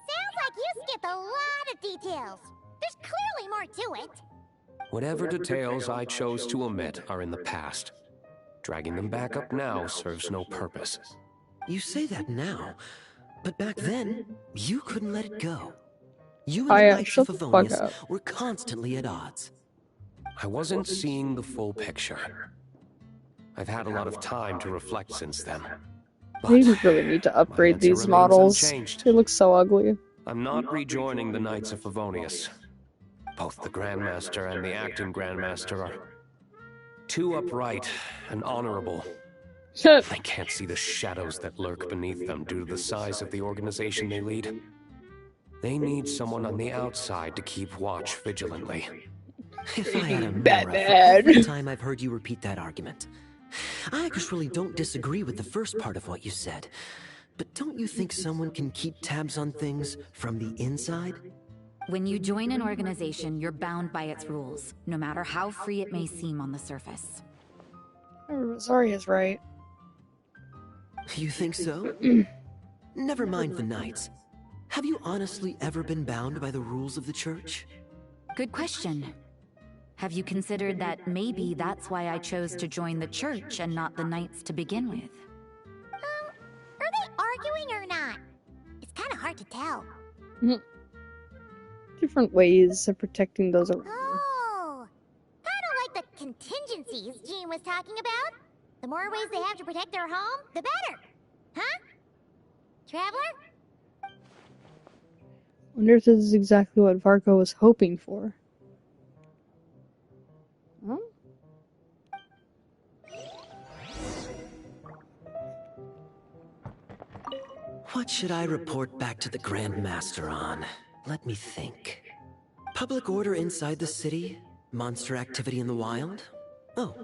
Sounds like you skipped a lot of details. There's clearly more to it. Whatever details I chose to omit are in the past. Dragging them back up now serves no purpose. You say that now, but back then, you couldn't let it go. You and the Knights of Favonius were constantly at odds. I wasn't seeing the full picture. I've had a lot of time to reflect since then. They really need to upgrade these models. They look so ugly. I'm not rejoining the Knights of Favonius. Both the Grandmaster and the Acting Grandmaster are too upright and honorable. I can't see the shadows that lurk beneath them due to the size of the organization they lead. They need someone on the outside to keep watch vigilantly. If I had a mirror for every time I've heard you repeat that argument. I actually don't disagree with the first part of what you said. But don't you think someone can keep tabs on things from the inside? When you join an organization, you're bound by its rules, no matter how free it may seem on the surface. Rosaria's right. You think so? Never mind the Knights. Have you honestly ever been bound by the rules of the Church? Good question. Have you considered that maybe that's why I chose to join the Church and not the Knights to begin with? Are they arguing or not? It's kind of hard to tell. Different ways of protecting those around. Oh, kind of like the contingencies Jean was talking about. The more ways they have to protect their home, the better. Huh? Traveler? Wonder if this is exactly what Varka was hoping for. Huh? What should I report back to the Grand Master on? Let me think. Public order inside the city? Monster activity in the wild? Oh,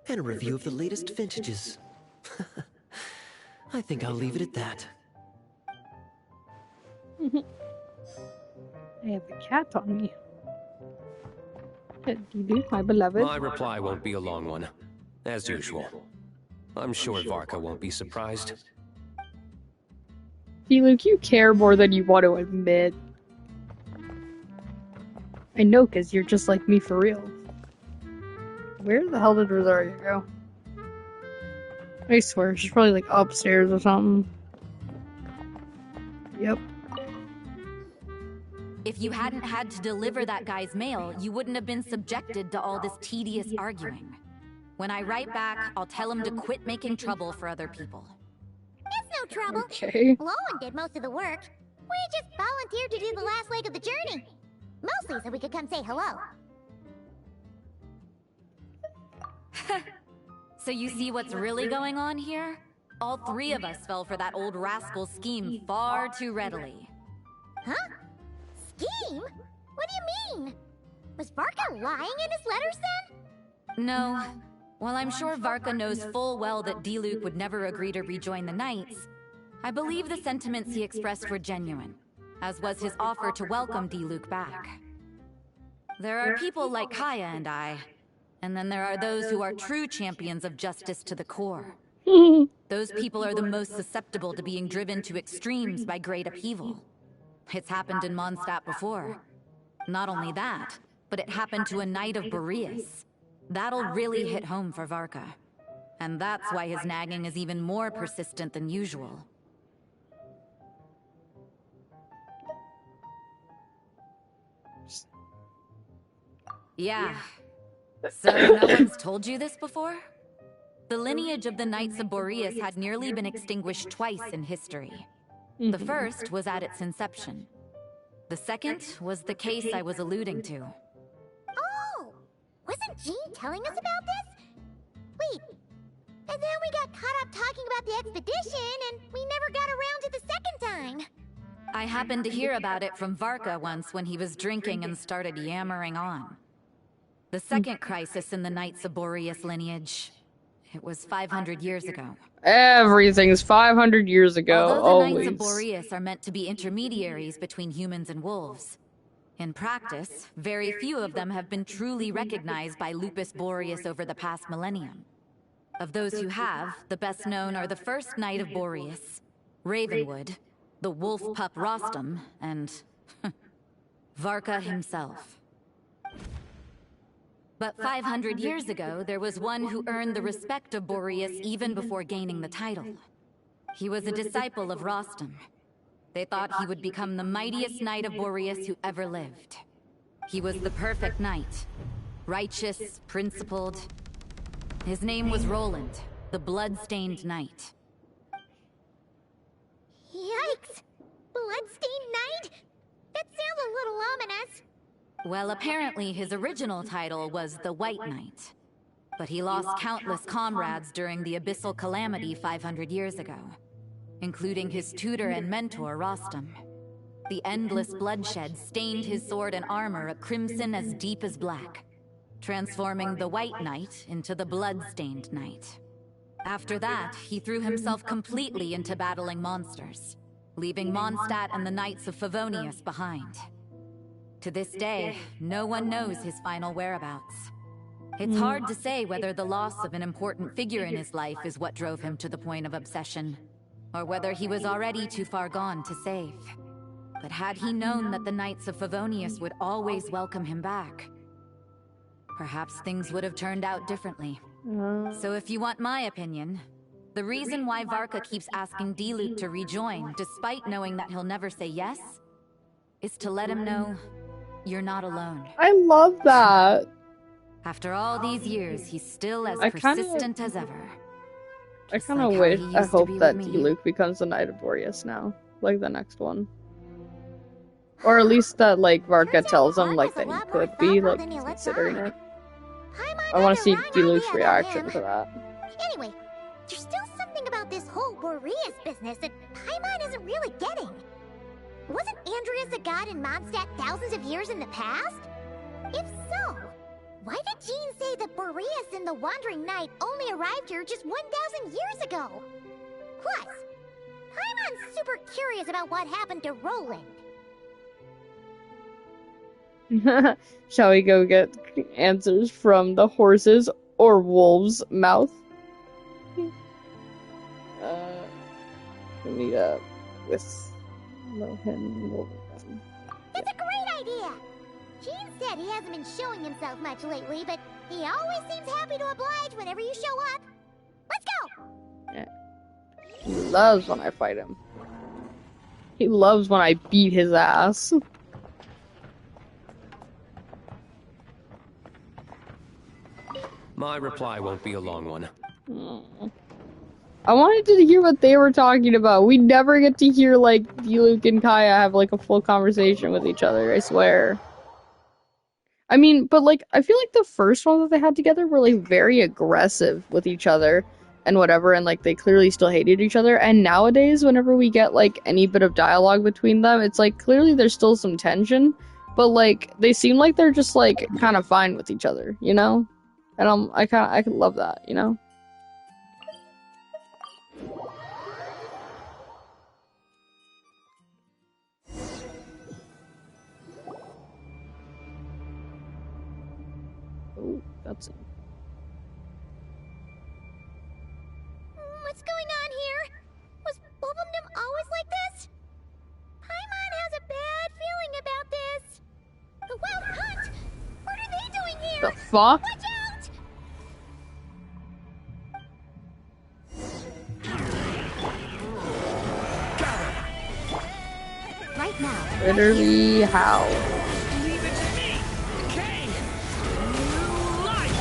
and a review of the latest vintages. I think I'll leave it at that. I have a cat on me. My beloved. My reply won't be a long one. As usual. I'm sure Varka won't be surprised. Luke, you care more than you want to admit. I know, because you're just like me for real. Where the hell did Rosaria go? I swear, she's probably like upstairs or something. Yep. If you hadn't had to deliver that guy's mail, you wouldn't have been subjected to all this tedious arguing. When I write back, I'll tell him to quit making trouble for other people. It's no trouble. Okay. Lowen did most of the work. We just volunteered to do the last leg of the journey. Mostly so we could come say hello. So you see what's really going on here? All three of us fell for that old rascal's scheme far too readily. Huh? Scheme? What do you mean? Was Varka lying in his letters then? No. While I'm sure Varka knows full well that Diluc would never agree to rejoin the Knights, I believe the sentiments he expressed were genuine, as was his offer to welcome Diluc back. There are people like Kaya and I, And then there are those who are true champions of justice to the core. Those people are the most susceptible to being driven to extremes by great upheaval. It's happened in Mondstadt before. Not only that, but it happened to a Knight of Boreas. That'll really hit home for Varka. And that's why his nagging is even more persistent than usual. Yeah. So no one's told you this before? The lineage of the Knights of Boreas had nearly been extinguished twice in history. The first was at its inception. The second was the case I was alluding to. Oh! Wasn't Jean telling us about this? Wait, and then we got caught up talking about the expedition, and we never got around to the second time. I happened to hear about it from Varka once when he was drinking and started yammering on. The second crisis in the Knights of Boreas lineage. It was 500 years ago. Everything's 500 years ago, Although the always. Knights of Boreas are meant to be intermediaries between humans and wolves, in practice, very few of them have been truly recognized by Lupus Boreas over the past millennium. Of those who have, the best known are the first Knight of Boreas, Ravenwood, the wolf pup Rostam, and Varka himself. But 500 years ago, there was one who earned the respect of Boreas even before gaining the title. He was a disciple of Rostam. They thought he would become the mightiest Knight of Boreas who ever lived. He was the perfect knight. Righteous, principled. His name was Roland, the blood-stained knight. Yikes! Bloodstained Knight? That sounds a little ominous. Well, apparently his original title was the White Knight. But he lost countless comrades during the Abyssal Calamity 500 years ago, including his tutor and mentor, Rostam. The endless bloodshed stained his sword and armor a crimson as deep as black, transforming the White Knight into the Blood-Stained Knight. After that, he threw himself completely into battling monsters, leaving Mondstadt and the Knights of Favonius behind. To this day, no one knows his final whereabouts. It's hard to say whether the loss of an important figure in his life is what drove him to the point of obsession, or whether he was already too far gone to save. But had he known that the Knights of Favonius would always welcome him back, perhaps things would have turned out differently. So if you want my opinion, the reason why Varka keeps asking Diluc to rejoin, despite knowing that he'll never say yes, is to let him know you're not alone. I love that. After all these years, he's still as persistent as ever. I kind of wish, I hope that Diluc becomes the Knight of Boreas now, like the next one. Or at least that, like, Varka tells him, like, that he could be, like, considering it. I want to see Diluc's reaction to that. Anyway, there's still something about this whole Boreas business that Paimon isn't really getting. Wasn't Andreas a god in Mondstadt thousands of years in the past? If so, why did Jean say that Boreas and the Wandering Knight only arrived here just 1,000 years ago? Plus, Paimon's super curious about what happened to Roland. Shall we go get answers from the horse's or wolf's mouth? Meet up with Lohan. It's a great idea! Jean said he hasn't been showing himself much lately, but he always seems happy to oblige whenever you show up. Let's go! Yeah. He loves when I fight him. He loves when I beat his ass. My reply won't be a long one. I wanted to hear what they were talking about. We never get to hear, like, Diluc and Kaya have, like, a full conversation with each other, I swear. I mean, but, like, I feel like the first one that they had together were, like, very aggressive with each other and whatever, and, like, they clearly still hated each other. And nowadays, whenever we get, like, any bit of dialogue between them, it's, like, clearly there's still some tension, but, like, they seem like they're just, like, kind of fine with each other, you know? And I could love that, you know? Oh, got cutscene. What's going on here? Was Wolfendom always like this? Paimon has a bad feeling about this. The Wild Hunt! What are they doing here? The fuck? Watch out! Right now. Literally how? Leave it to me! Okay! Life!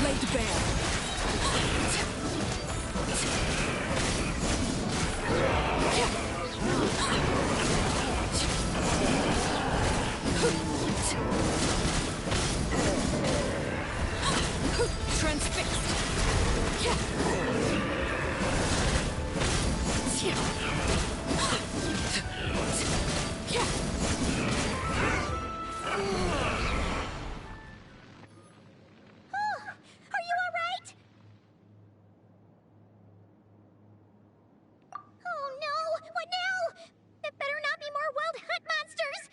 Laid bare. Are you alright? Oh no! What now? There better not be more Wild Hunt monsters!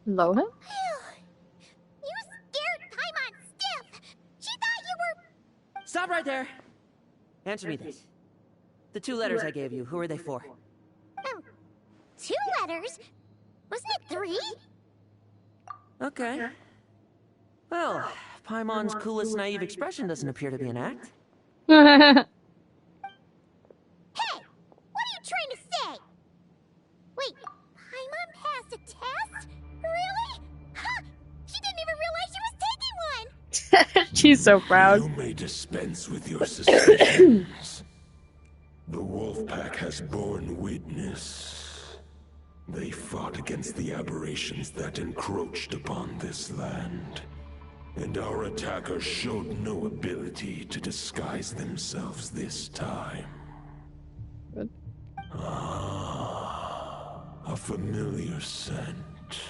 Lohan? You scared Paimon stiff! She thought you were... Stop right there. Answer me this. The 2 letters I gave you, who are they for? 2 letters? Wasn't it 3? Okay. Well, Paimon's coolest naive expression doesn't appear to be an act. Hey! What are you trying to say? Wait, Paimon passed a test? Really? Huh! She didn't even realize she was taking one! She's so proud. You may dispense with your suspicions. The wolf pack has borne witness. They fought against the aberrations that encroached upon this land. And our attackers showed no ability to disguise themselves this time. Good. Ah, a familiar scent.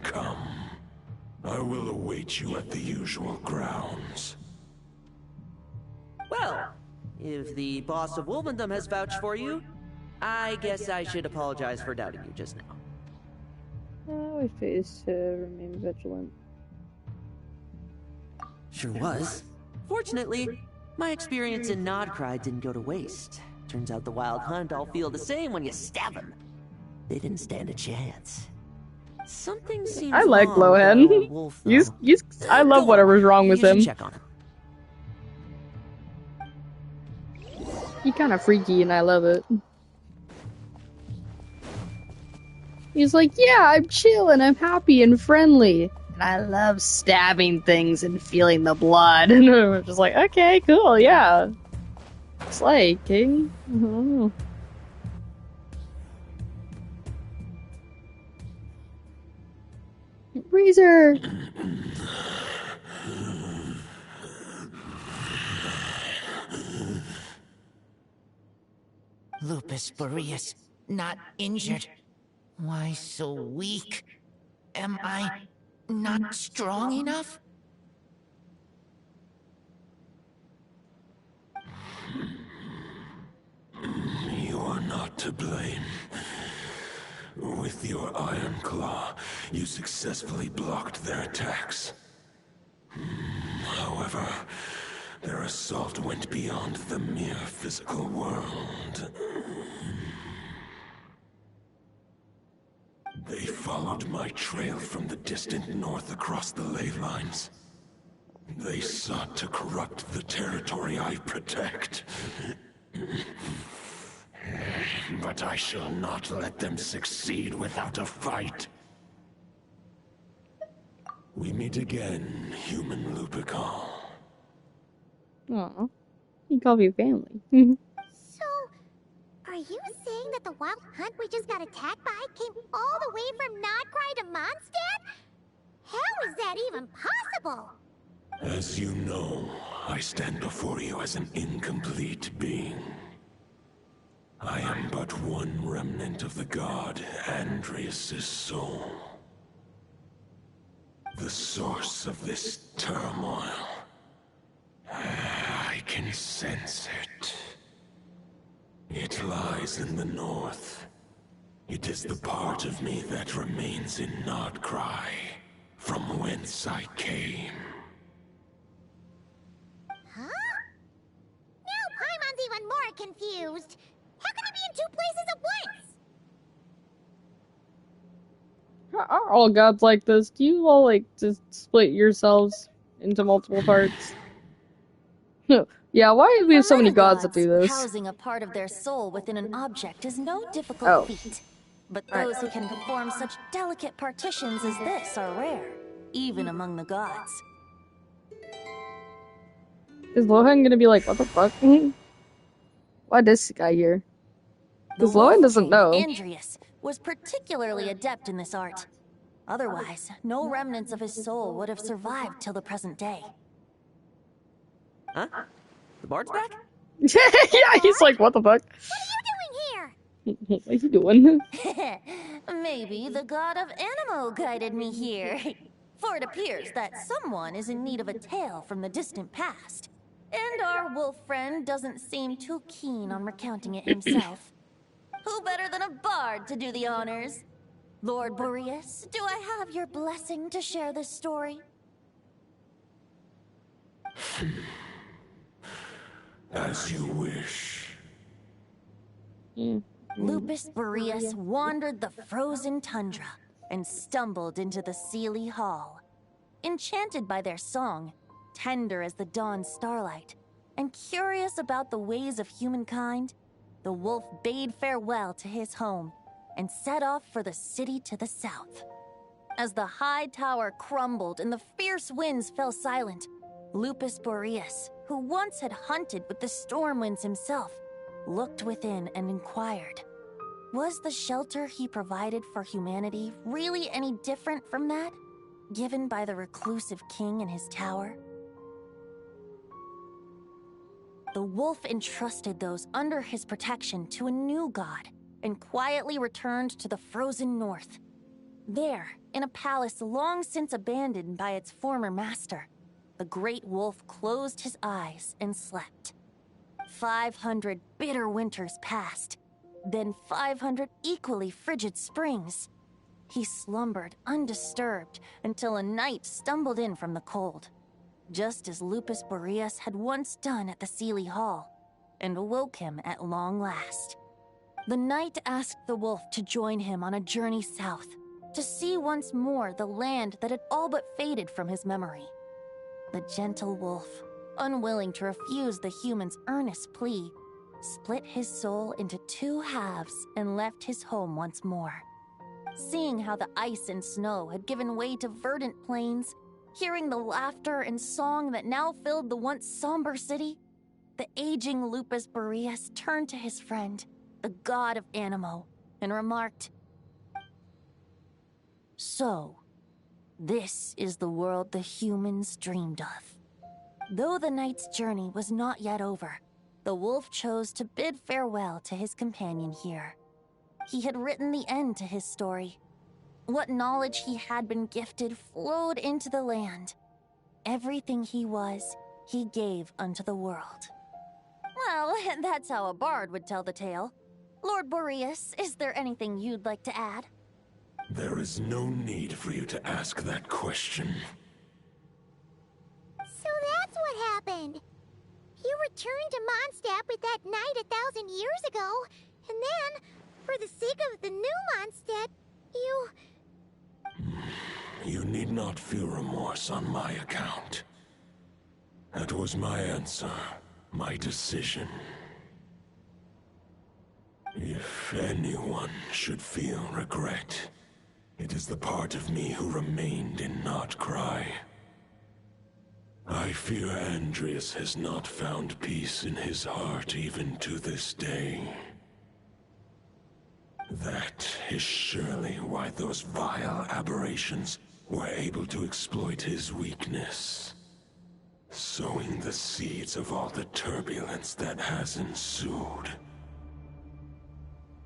Come. I will await you at the usual grounds. Well, if the boss of Wolvendom has vouched for you, I guess I should apologize for doubting you just now. We face to remain vigilant. Sure was. Fortunately, my experience in Nodcry didn't go to waste. Turns out the Wild Hunt all feel the same when you stab them. They didn't stand a chance. Something seems I like wrong with that old Lohan. wolf, He's though. I love Go whatever's on. wrong with You should him. check on him. He's kind of freaky and I love it. He's like, yeah, I'm chill and I'm happy and friendly. And I love stabbing things and feeling the blood. And I'm just like, okay, cool, yeah. It's like, King. Razor! Lupus Boreas, not injured. Why so weak? Am I not strong enough? You are not to blame. With your Iron Claw, you successfully blocked their attacks. However, their assault went beyond the mere physical world. They followed my trail from the distant north across the ley lines. They sought to corrupt the territory I protect. But I shall not let them succeed without a fight. We meet again, human Lupical. Aw. He called you family. So, are you saying that the Wild Hunt we just got attacked by came all the way from Nodcry to Mondstadt? How is that even possible? As you know, I stand before you as an incomplete being. I am but one remnant of the god Andrias' soul. The source of this turmoil. I can sense it. It lies in the north. It is the part of me that remains in Nodcry, from whence I came. Huh? Now Paimon's even more confused. How can he be in two places at once? Are all gods like this? Do you all like just split yourselves into multiple parts? Yeah, why do we have so many gods that do this? Housing a part of their soul within an object is no difficult feat. But those who can perform such delicate partitions as this are rare, even among the gods. Is Lohan gonna be like, what the fuck? Why this guy here? Because Lohan doesn't know. Andrias was particularly adept in this art. Otherwise, no remnants of his soul would have survived till the present day. Huh? The bard's back? Yeah, he's like, what the fuck? What are you doing? Maybe the god of Animo guided me here. For it appears that someone is in need of a tale from the distant past. And our wolf friend doesn't seem too keen on recounting it himself. Who better than a bard to do the honors? Lord Boreas, do I have your blessing to share this story? As you wish. Lupus Boreas wandered the frozen tundra and stumbled into the Seelie Hall. Enchanted by their song, tender as the dawn's starlight, and curious about the ways of humankind, the wolf bade farewell to his home and set off for the city to the south. As the high tower crumbled and the fierce winds fell silent, Lupus Boreas, who once had hunted with the storm winds himself, looked within and inquired, was the shelter he provided for humanity really any different from that given by the reclusive king in his tower? The wolf entrusted those under his protection to a new god and quietly returned to the frozen north. There, in a palace long since abandoned by its former master, the great wolf closed his eyes and slept. 500 bitter winters passed, then 500 equally frigid springs. He slumbered undisturbed until a night stumbled in from the cold, just as Lupus Boreas had once done at the Seelie Hall, and awoke him at long last. The night asked the wolf to join him on a journey south, to see once more the land that had all but faded from his memory. The gentle wolf, unwilling to refuse the human's earnest plea, split his soul into two halves and left his home once more. Seeing how the ice and snow had given way to verdant plains, hearing the laughter and song that now filled the once somber city, the aging Lupus Boreas turned to his friend, the god of Animo, and remarked, "So, this is the world the humans dreamed of." Though the night's journey was not yet over, the wolf chose to bid farewell to his companion here. He had written the end to his story. What knowledge he had been gifted flowed into the land. Everything he was, he gave unto the world. Well, that's how a bard would tell the tale. Lord Boreas, is there anything you'd like to add? There is no need for you to ask that question. So that's what happened. You returned to Mondstadt with that night 1,000 years ago, and then, for the sake of the new Mondstadt, you... You need not feel remorse on my account. That was my answer, my decision. If anyone should feel regret, it is the part of me who remained in Notcry. I fear Andrias has not found peace in his heart even to this day. That is surely why those vile aberrations were able to exploit his weakness, sowing the seeds of all the turbulence that has ensued.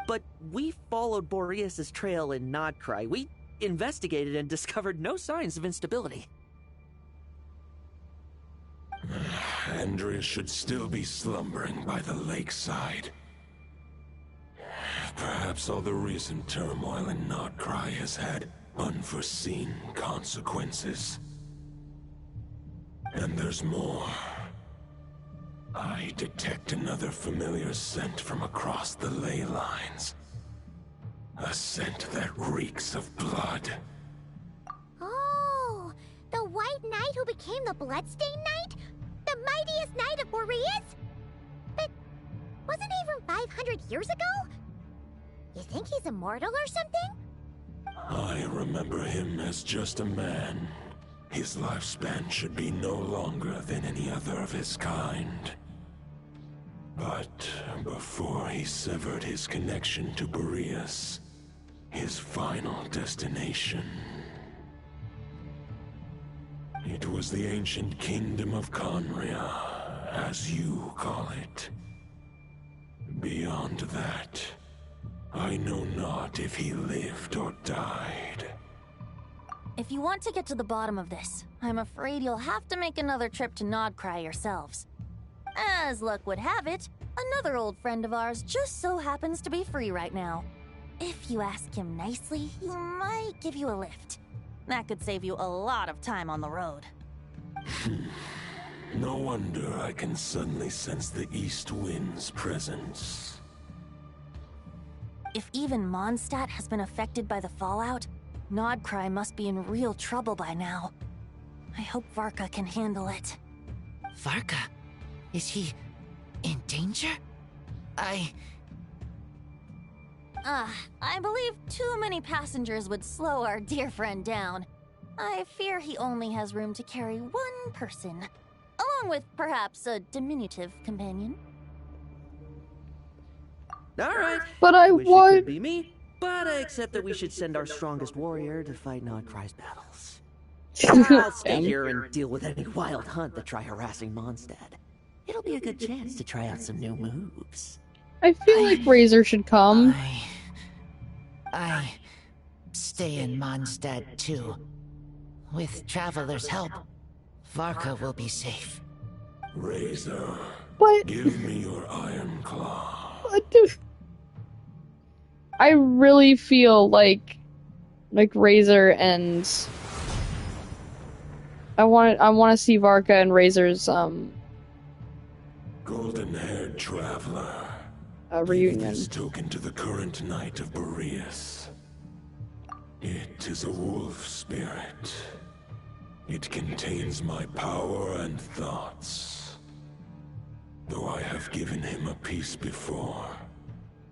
But we followed Boreas' trail in Nodcry. We investigated and discovered no signs of instability. Andrea should still be slumbering by the lakeside. Perhaps all the recent turmoil in Nodcry has had unforeseen consequences. And there's more. I detect another familiar scent from across the ley lines. A scent that reeks of blood. Oh, the White Knight who became the Bloodstained Knight? The mightiest knight of Boreas? But wasn't he from 500 years ago? You think he's immortal or something? I remember him as just a man. His lifespan should be no longer than any other of his kind. But before he severed his connection to Boreas, his final destination, it was the ancient kingdom of Conria, as you call it. Beyond that, I know not if he lived or died. If you want to get to the bottom of this, I'm afraid you'll have to make another trip to Nodcry yourselves. As luck would have it, another old friend of ours just so happens to be free right now. If you ask him nicely, he might give you a lift. That could save you a lot of time on the road. No wonder I can suddenly sense the East Wind's presence. If even Mondstadt has been affected by the fallout, Nodcry must be in real trouble by now. I hope Varka can handle it. Varka? Is he in danger? I believe too many passengers would slow our dear friend down. I fear he only has room to carry one person, along with perhaps a diminutive companion. Alright. But I wish want... it could be me, but I accept that we should send our strongest warrior to fight Nodcry's battles. I'll stay here and deal with any wild hunt that try harassing Mondstadt. It'll be a good chance to try out some new moves. I feel like Razor should come. I stay in Mondstadt too. With Traveler's help, Varka will be safe. Razor, what? Give me your Iron Claw. What the... I really feel like Razor and I want to see Varka and Razor's golden-haired traveler. Reunion. Give this token to the current knight of Boreas. It is a wolf spirit. It contains my power and thoughts. Though I have given him a piece before,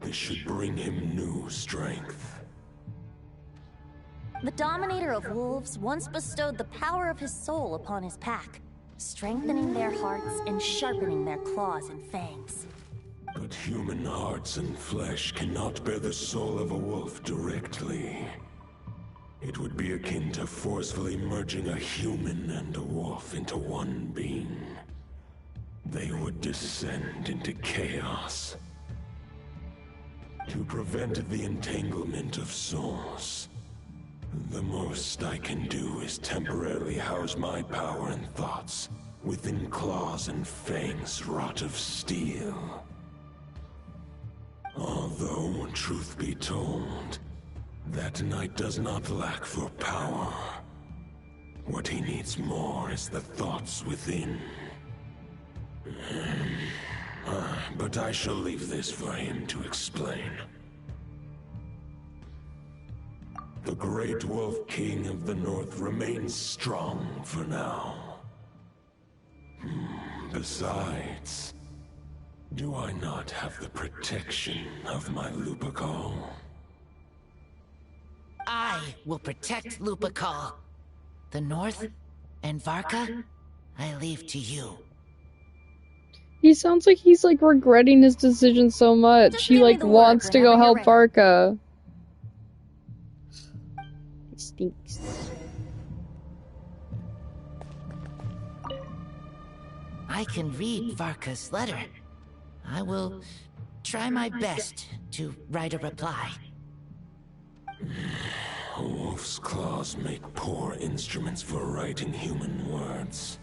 this should bring him new strength. The Dominator of Wolves once bestowed the power of his soul upon his pack, strengthening their hearts and sharpening their claws and fangs. But human hearts and flesh cannot bear the soul of a wolf directly. It would be akin to forcefully merging a human and a wolf into one being. They would descend into chaos. To prevent the entanglement of souls, the most I can do is temporarily house my power and thoughts within claws and fangs wrought of steel. Although, truth be told, that knight does not lack for power. What he needs more is the thoughts within. But I shall leave this for him to explain. The Great Wolf King of the North remains strong for now. Besides, do I not have the protection of my Lupacol? I will protect Lupacol. The North and Varka, I leave to you. He sounds like he's regretting his decision so much. He wants to go help Varka. He stinks. I can read Varka's letter. I will try my best to write a reply. A wolf's claws make poor instruments for writing human words.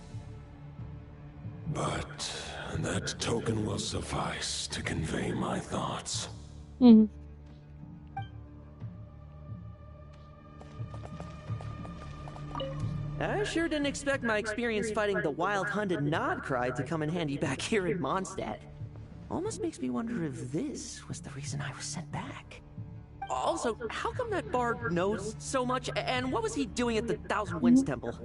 But that token will suffice to convey my thoughts. I sure didn't expect my experience fighting the wild-hunted Nodcry to come in handy back here in Mondstadt. Almost makes me wonder if this was the reason I was sent back. Also, how come that bard knows so much, and what was he doing at the Thousand Winds Temple?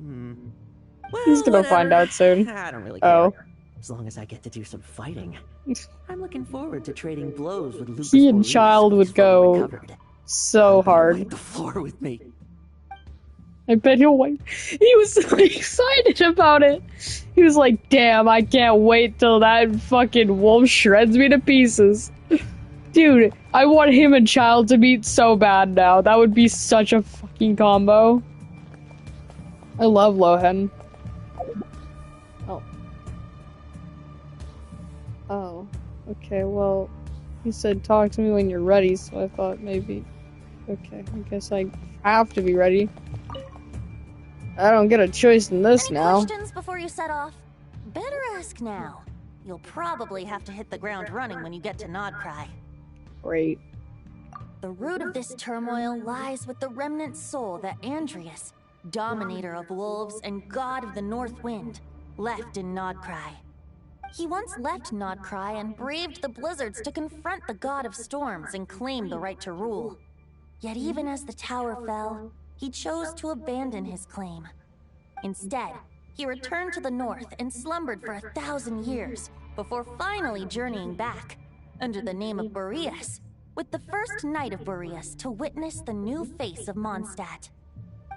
Well, He's gonna whatever. find out soon. I don't really care. Oh. As long as I get to do some fighting. I'm looking forward to trading blows with Lucas He and Boreas Child when would he's fully go recovered. so hard. Wipe the floor with me. I bet he'll wait. He was so excited about it. He was like, damn, I can't wait till that fucking wolf shreds me to pieces. Dude, I want him and Child to meet so bad now. That would be such a fucking combo. I love Lohan. Oh. Oh. Okay, well, he said talk to me when you're ready, so I thought maybe... Okay, I guess I have to be ready. I don't get a choice in this now. Questions before you set off? Better ask now. You'll probably have to hit the ground running when you get to Nodcry. Great. The root of this turmoil lies with the remnant soul that Andrias, dominator of wolves and god of the North Wind, left in Nodcry. He once left Nodcry and braved the blizzards to confront the god of storms and claim the right to rule. Yet even as the tower fell, he chose to abandon his claim. Instead, he returned to the north and slumbered for 1,000 years before finally journeying back, under the name of Boreas, with the first knight of Boreas to witness the new face of Mondstadt.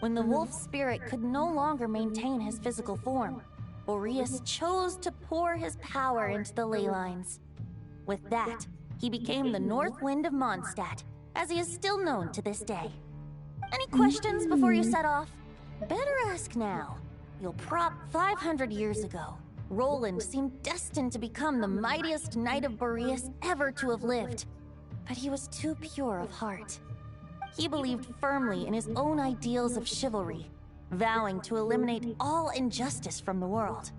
When the wolf spirit could no longer maintain his physical form, Boreas chose to pour his power into the ley lines. With that, he became the North Wind of Mondstadt, as he is still known to this day. Any questions before you set off? Better ask now. 500 years ago, Roland seemed destined to become the mightiest knight of Boreas ever to have lived. But he was too pure of heart. He believed firmly in his own ideals of chivalry, vowing to eliminate all injustice from the world.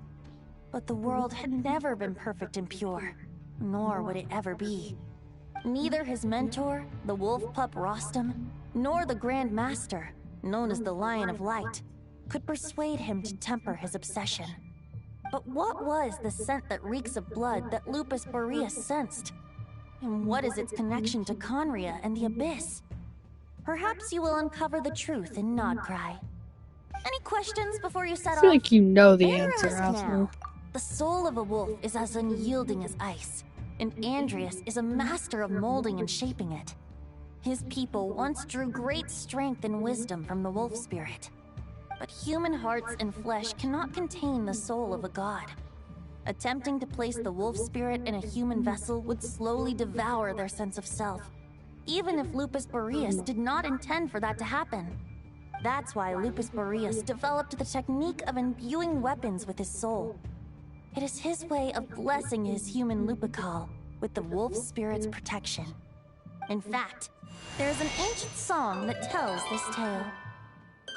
But the world had never been perfect and pure, nor would it ever be. Neither his mentor, the wolf pup Rostam, nor the Grand Master, known as the Lion of Light, could persuade him to temper his obsession. But what was the scent that reeks of blood that Lupus Boreas sensed? And what is its connection to Conria and the Abyss? Perhaps you will uncover the truth in Nodcry. Any questions before you set off? I feel like you know the Better answer, ask Asma. now. The soul of a wolf is as unyielding as ice, and Andrias is a master of molding and shaping it. His people once drew great strength and wisdom from the wolf spirit. But human hearts and flesh cannot contain the soul of a god. Attempting to place the wolf spirit in a human vessel would slowly devour their sense of self, even if Lupus Boreas did not intend for that to happen. That's why Lupus Boreas developed the technique of imbuing weapons with his soul. It is his way of blessing his human Lupical with the wolf spirit's protection. In fact, there is an ancient song that tells this tale.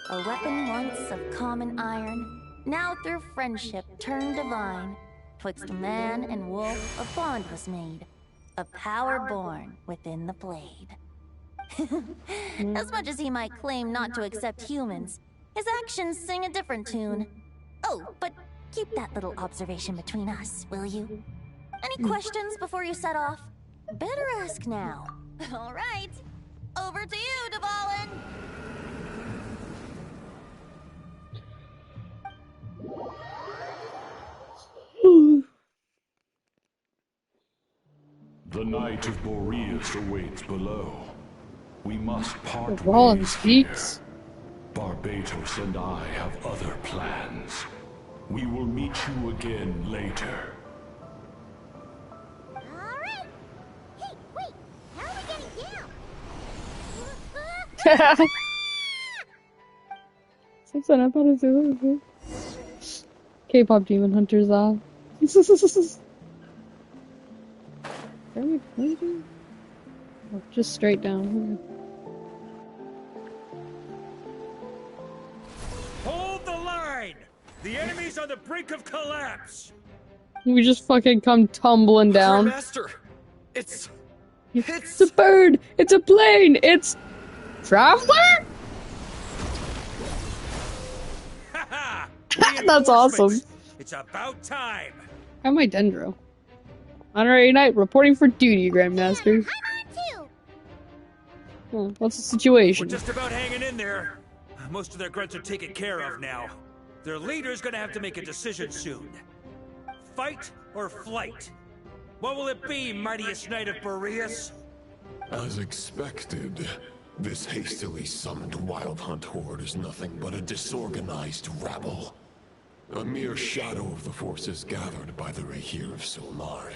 A weapon once of common iron, now through friendship turned divine. Twixt man and wolf a bond was made, a power born within the blade. As much as he might claim not to accept humans, his actions sing a different tune. Oh, but keep that little observation between us, will you? Any questions before you set off? Better ask now. All right, over to you, Dvalin. The Knight of Boreas awaits below. We must part Dvalin ways speaks. here. Barbatos and I have other plans. We will meet you again later. Alright! Hey, wait! How are we getting down? Something about it too. K-pop demon hunters on. Maybe? Oh, just straight down. Hold the line! The enemy's on the brink of collapse! We just fucking come tumbling down. Master! It's a bird! It's a plane! It's... Traveler? That's awesome. It's about time! How am I Dendro? Honorary Knight reporting for duty, Grandmaster. Huh, what's the situation? We're just about hanging in there. Most of their grunts are taken care of now. Their leader's gonna have to make a decision soon. Fight or flight? What will it be, mightiest knight of Boreas? As expected, this hastily summoned Wild Hunt horde is nothing but a disorganized rabble. A mere shadow of the forces gathered by the Rahir of Solmari.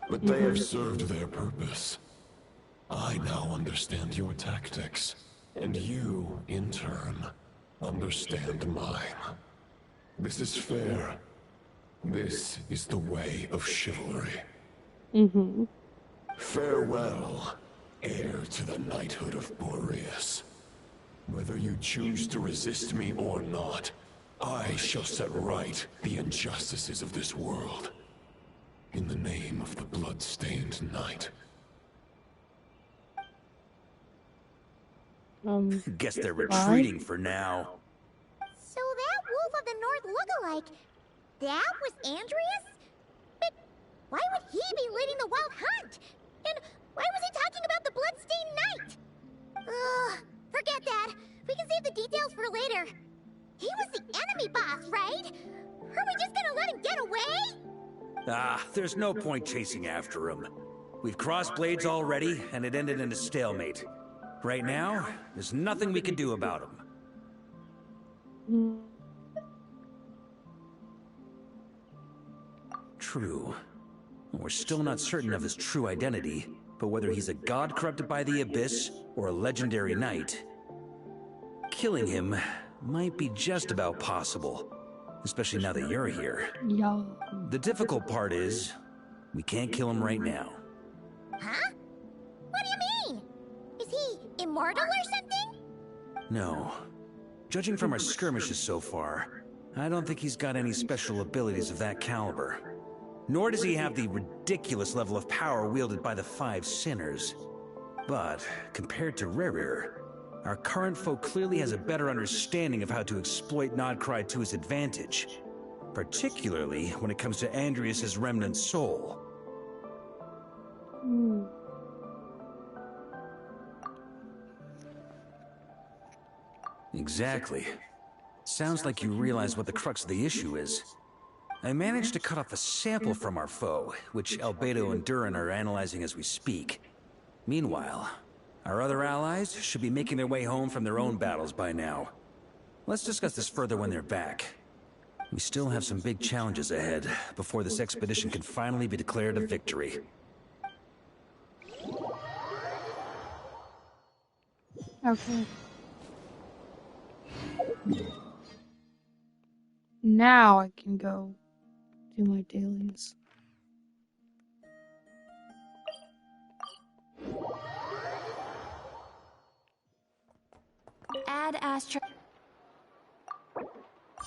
But they have served their purpose. I now understand your tactics, and you, in turn, understand mine. This is fair. This is the way of chivalry. Farewell, heir to the knighthood of Boreas. Whether you choose to resist me or not, I shall set right the injustices of this world. In the name of the blood-stained knight. Guess they're retreating for now. So that Wolf of the North lookalike, that was Andreas? But why would he be leading the Wild Hunt? And why was he talking about the Bloodstained Knight? Ugh, forget that. We can save the details for later. He was the enemy boss, right? Are we just gonna let him get away? There's no point chasing after him. We've crossed blades already, and it ended in a stalemate. Right now, there's nothing we can do about him. True. We're still not certain of his true identity, but whether he's a god corrupted by the Abyss or a legendary knight, killing him might be just about possible, especially now that you're here. Yeah. The difficult part is, we can't kill him right now. Huh? What do you mean? Is he immortal or something? No. Judging from our skirmishes so far, I don't think he's got any special abilities of that caliber. Nor does he have the ridiculous level of power wielded by the Five Sinners. But, compared to Rerir, our current foe clearly has a better understanding of how to exploit Nodcry to his advantage. Particularly when it comes to Andreas' remnant soul. Exactly. Sounds like you realize what the crux of the issue is. I managed to cut off a sample from our foe, which Albedo and Durin are analyzing as we speak. Meanwhile, our other allies should be making their way home from their own battles by now. Let's discuss this further when they're back. We still have some big challenges ahead before this expedition can finally be declared a victory. Okay. Now I can go do my dailies. Add Astra.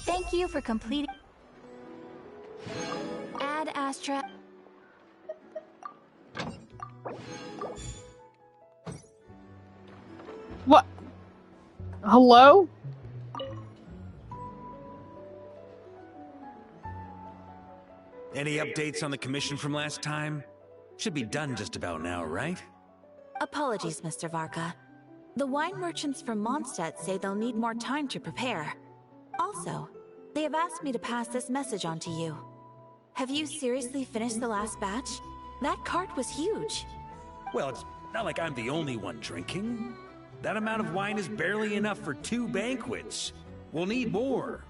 Thank you for completing. Add Astra. What? Hello? Any updates on the commission from last time? Should be done just about now, right? Apologies, Mr. Varka. The wine merchants from Mondstadt say they'll need more time to prepare. Also, they have asked me to pass this message on to you. Have you seriously finished the last batch? That cart was huge. Well, it's not like I'm the only one drinking. That amount of wine is barely enough for 2 banquets. We'll need more.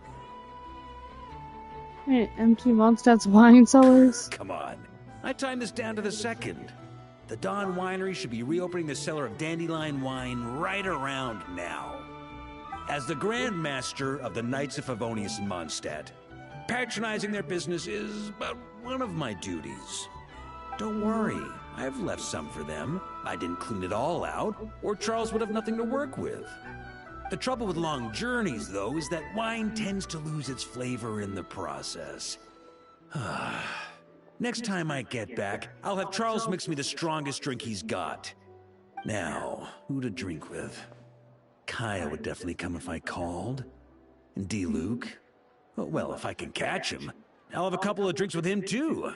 Hey, empty Mondstadt's wine cellars? Come on. I timed this down to the second. The Dawn Winery should be reopening the cellar of Dandelion wine right around now. As the Grand Master of the Knights of Favonius in Mondstadt, patronizing their business is but one of my duties. Don't worry, I've left some for them. I didn't clean it all out, or Charles would have nothing to work with. The trouble with long journeys, though, is that wine tends to lose its flavor in the process. Next time I get back, I'll have Charles mix me the strongest drink he's got. Now, who to drink with? Kaya would definitely come if I called. And D-Luke? Well, if I can catch him, I'll have a couple of drinks with him, too.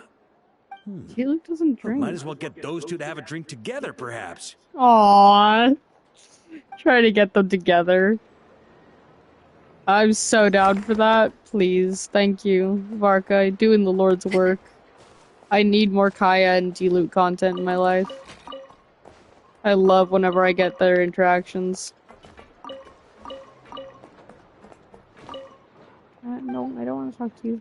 D-Luke doesn't drink. Might as well get those two to have a drink together, perhaps. Aww. Try to get them together. I'm so down for that. Please. Thank you, Varka. Doing the Lord's work. I need more Kaya and D-Luke content in my life. I love whenever I get their interactions. No, I don't want to talk to you.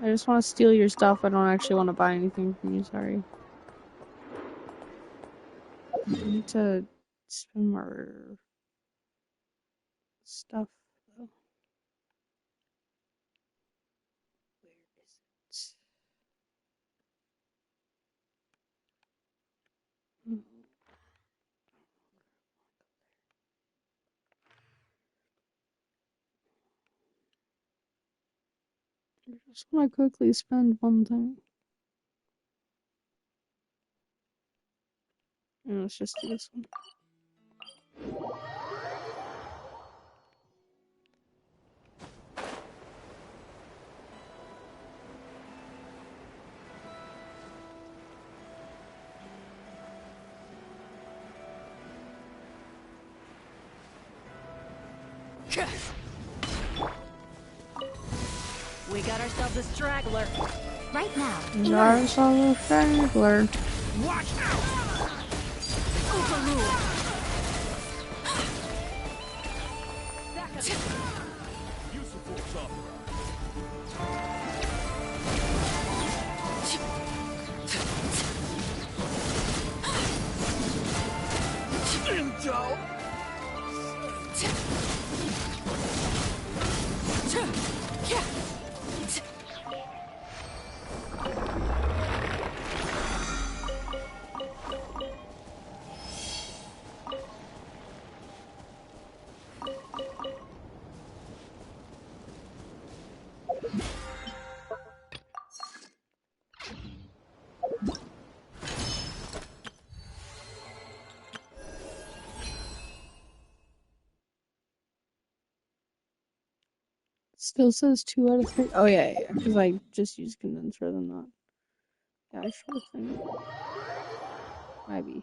I just want to steal your stuff. I don't actually want to buy anything from you, sorry. I need to spend more stuff, though. Where is it? I just want to quickly spend one thing. Let's just do this one. We got ourselves a straggler. Right now. There's a straggler. Watch out! Overruled. Still says 2 out of 3. Oh yeah, because I just used condense rather than not the actual thing. Maybe.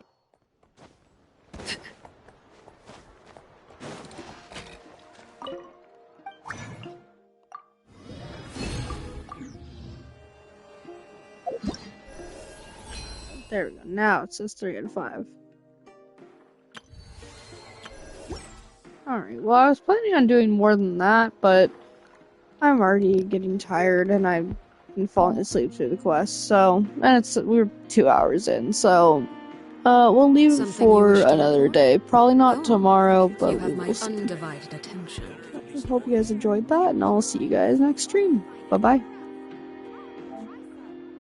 There we go. Now it says 3 out of 5. Alright, well I was planning on doing more than that, but I'm already getting tired and I've been falling asleep through the quest, so, and we're 2 hours in, so, we'll leave it for another day. Probably not tomorrow, but You have my we'll see. undivided attention. I hope you guys enjoyed that, and I'll see you guys next stream. Bye-bye.